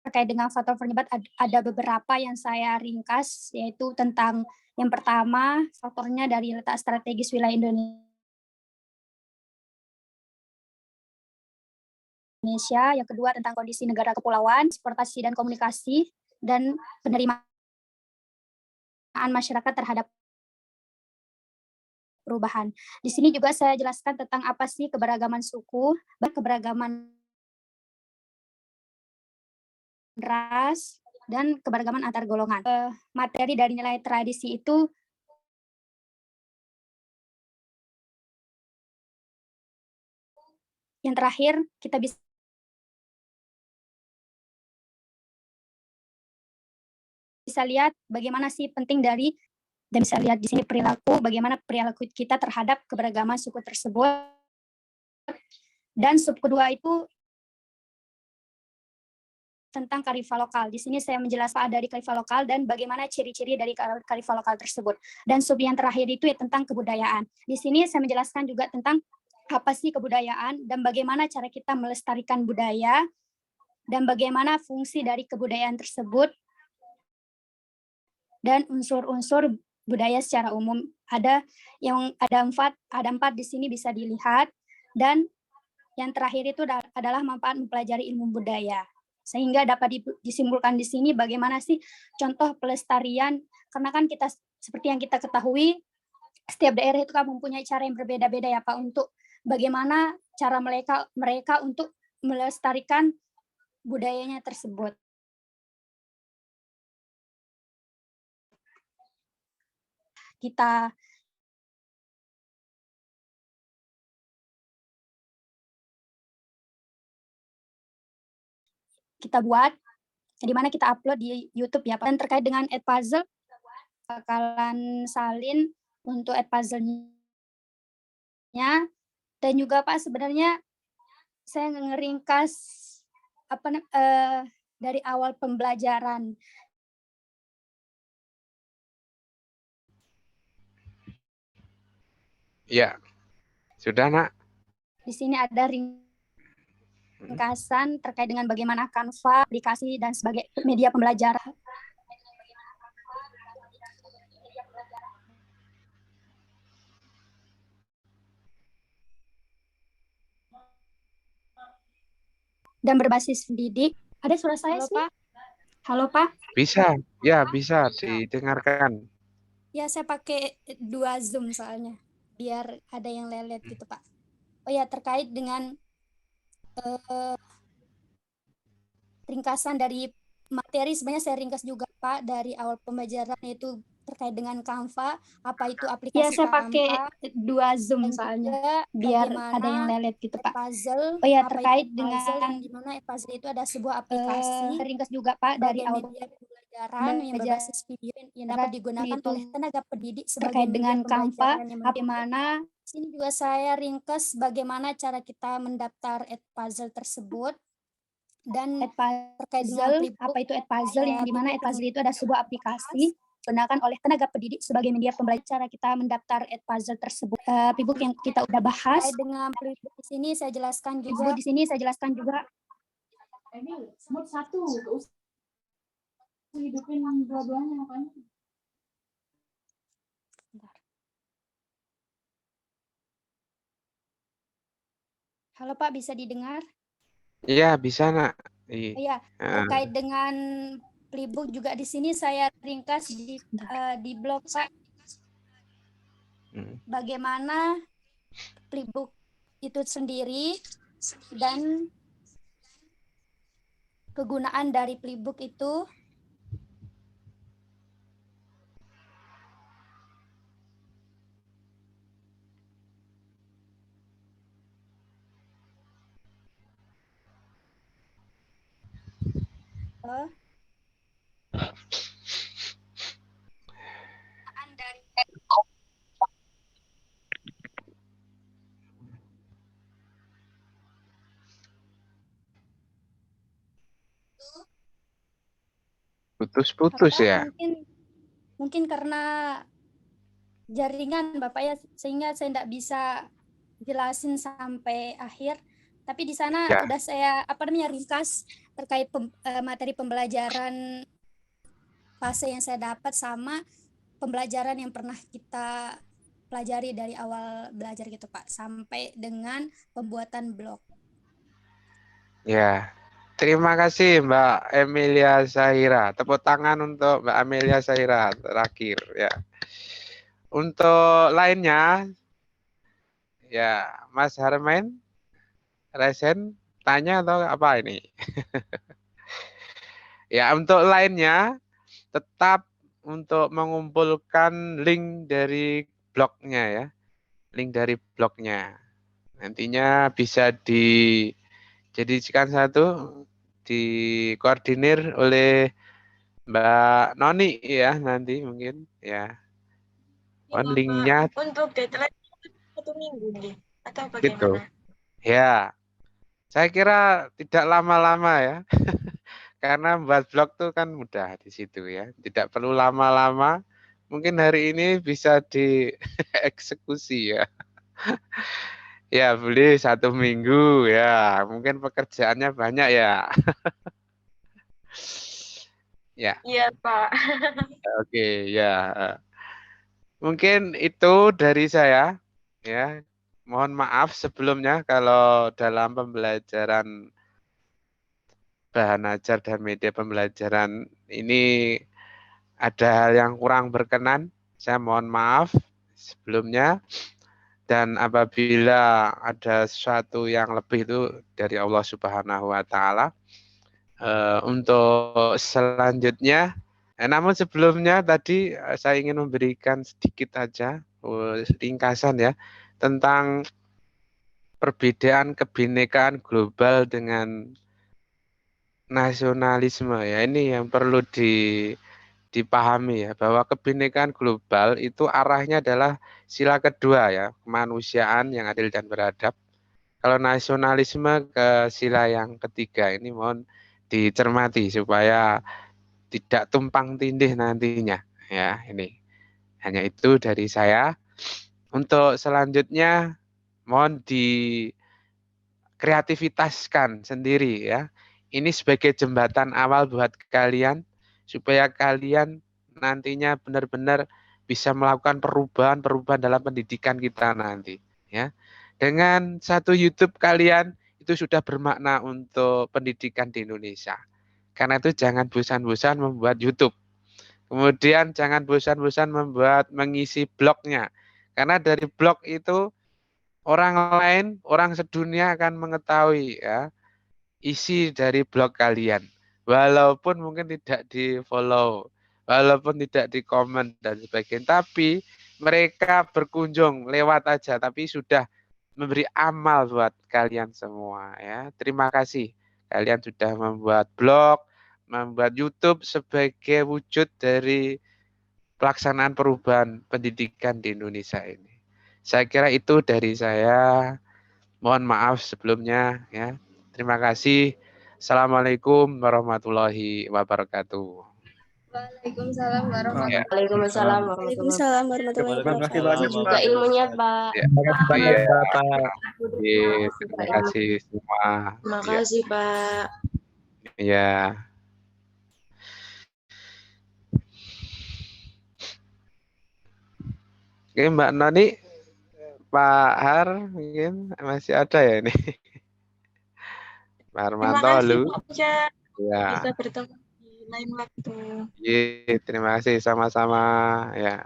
terkait dengan faktor penyebab ada beberapa yang saya ringkas, yaitu tentang yang pertama faktornya dari letak strategis wilayah Indonesia, yang kedua tentang kondisi negara kepulauan, transportasi dan komunikasi, dan penerimaan masyarakat terhadap perubahan. Di sini juga saya jelaskan tentang apa sih keberagaman suku, keberagaman ras, dan keberagaman antar golongan. Materi dari nilai tradisi itu yang terakhir kita bisa lihat bagaimana sih penting dari, dan bisa lihat di sini perilaku, bagaimana perilaku kita terhadap keberagaman suku tersebut. Dan sub kedua itu tentang kearifan lokal. Di sini saya menjelaskan dari kearifan lokal dan bagaimana ciri-ciri dari kearifan lokal tersebut. Dan sub yang terakhir itu ya tentang kebudayaan. Di sini saya menjelaskan juga tentang apa sih kebudayaan dan bagaimana cara kita melestarikan budaya dan bagaimana fungsi dari kebudayaan tersebut dan unsur-unsur budaya secara umum. Ada empat di sini bisa dilihat, dan yang terakhir itu adalah manfaat mempelajari ilmu budaya. Sehingga dapat disimpulkan di sini bagaimana sih contoh pelestarian, karena kan kita seperti yang kita ketahui setiap daerah itu kan mempunyai cara yang berbeda-beda ya Pak, untuk bagaimana cara mereka untuk melestarikan budayanya tersebut. Kita buat, di mana kita upload di YouTube ya Pak. Dan terkait dengan Edpuzzle, bakalan salin untuk Edpuzzle-nya. Dan juga Pak, sebenarnya saya ngeringkas dari awal pembelajaran. Ya, sudah nak. Di sini ada ringkasan terkait dengan bagaimana Canva, aplikasi, dan sebagai media pembelajaran. dan berbasis pendidik. Ada suara saya sih? Halo Pak? Bisa, ya bisa didengarkan. Ya saya pakai 2 Zoom soalnya, biar ada yang lelet gitu Pak. Oh ya, terkait dengan ringkasan dari materi, sebenarnya saya ringkas juga Pak dari awal pembelajaran, yaitu terkait dengan Canva, apa itu aplikasi Canva. Ya saya pakai 2 Zoom soalnya, biar ada yang lelet gitu Pak. Puzzle, oh ya, terkait dengan gimana puzzle itu ada sebuah aplikasi, ringkas juga Pak dari awal pembelajaran yang berbasis video yang dapat digunakan oleh tenaga pendidik terkait dengan Canva, bagaimana. Sini juga saya ringkas bagaimana cara kita mendaftar Edpuzzle tersebut. Dan terkait dengan apa itu Edpuzzle, yang dimana Edpuzzle itu ada sebuah aplikasi digunakan oleh tenaga pendidik sebagai media pembelajaran. Cara kita mendaftar Edpuzzle tersebut. Playbook yang kita udah bahas. Terkait dengan playbook di sini saya jelaskan juga. Di sini saya jelaskan juga. Ini smooth satu, gak usah hidupin dua-duanya makanya. Halo Pak, bisa didengar? Iya, bisa Nak. Iya, terkait dengan playbook juga di sini saya ringkas di blog Pak. Bagaimana playbook itu sendiri dan kegunaan dari playbook itu. Putus-putus ya. Mungkin karena jaringan Bapak ya, sehingga saya tidak bisa jelasin sampai akhir. Tapi di sana udah saya ringkas terkait materi pembelajaran fase yang saya dapat sama pembelajaran yang pernah kita pelajari dari awal belajar gitu Pak, sampai dengan pembuatan blog. Ya, terima kasih Mbak Emilia Zahira. Tepuk tangan untuk Mbak Emilia Zahira terakhir ya. Untuk lainnya, ya Mas Harmain, Resen, tanya atau apa ini? Ya, untuk lainnya tetap untuk mengumpulkan link dari blognya ya. Link dari blognya. Nantinya bisa dijadikan satu, dikoordinir oleh Mbak Noni ya nanti mungkin ya. Linknya untuk deadline 1 minggu nih atau bagaimana? gitu. Ya, saya kira tidak lama-lama ya. Karena buat blog tuh kan mudah di situ ya. Tidak perlu lama-lama. Mungkin hari ini bisa dieksekusi ya. Ya, boleh 1 minggu ya. Mungkin pekerjaannya banyak ya. Ya. Iya, Pak. Oke, ya. Mungkin itu dari saya ya. Mohon maaf sebelumnya kalau dalam pembelajaran bahan ajar dan media pembelajaran ini ada hal yang kurang berkenan. Saya mohon maaf sebelumnya. Dan apabila ada sesuatu yang lebih itu dari Allah Subhanahu wa Ta'ala. Untuk selanjutnya, namun sebelumnya tadi saya ingin memberikan sedikit aja ringkasan ya tentang perbedaan kebinekaan global dengan nasionalisme ya. Ini yang perlu dipahami ya, bahwa kebinekaan global itu arahnya adalah sila kedua ya, kemanusiaan yang adil dan beradab. Kalau nasionalisme ke sila yang ketiga, ini mohon dicermati supaya tidak tumpang tindih nantinya ya. Ini hanya itu dari saya. Untuk selanjutnya mohon dikreativitaskan sendiri ya. Ini sebagai jembatan awal buat kalian supaya kalian nantinya benar-benar bisa melakukan perubahan dalam pendidikan kita nanti ya. Dengan satu YouTube kalian itu sudah bermakna untuk pendidikan di Indonesia. Karena itu jangan bosan-bosan membuat YouTube. Kemudian jangan bosan-bosan mengisi blognya. Karena dari blog itu orang lain, orang sedunia akan mengetahui ya isi dari blog kalian. Walaupun mungkin tidak di-follow, walaupun tidak di-komen dan sebagainya, tapi mereka berkunjung lewat aja, tapi sudah memberi amal buat kalian semua ya. Terima kasih kalian sudah membuat blog, membuat YouTube sebagai wujud dari pelaksanaan perubahan pendidikan di Indonesia ini. Saya kira itu dari saya. Mohon maaf sebelumnya ya. Terima kasih. Assalamualaikum warahmatullahi wabarakatuh. Waalaikumsalam Ya. warahmatullahi wabarakatuh. Waalaikumsalam warahmatullahi wabarakatuh. Makasih juga ilmunya, Pak. Ya. Iya. Terima kasih semua. Terima kasih, Pak. Iya. Oke, Mbak Noni, Pak Har mungkin masih ada ya ini. Pak Harmanto, lu. Ya. Bisa bertemu di lain waktu. Iya, terima kasih sama-sama ya.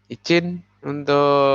Izin untuk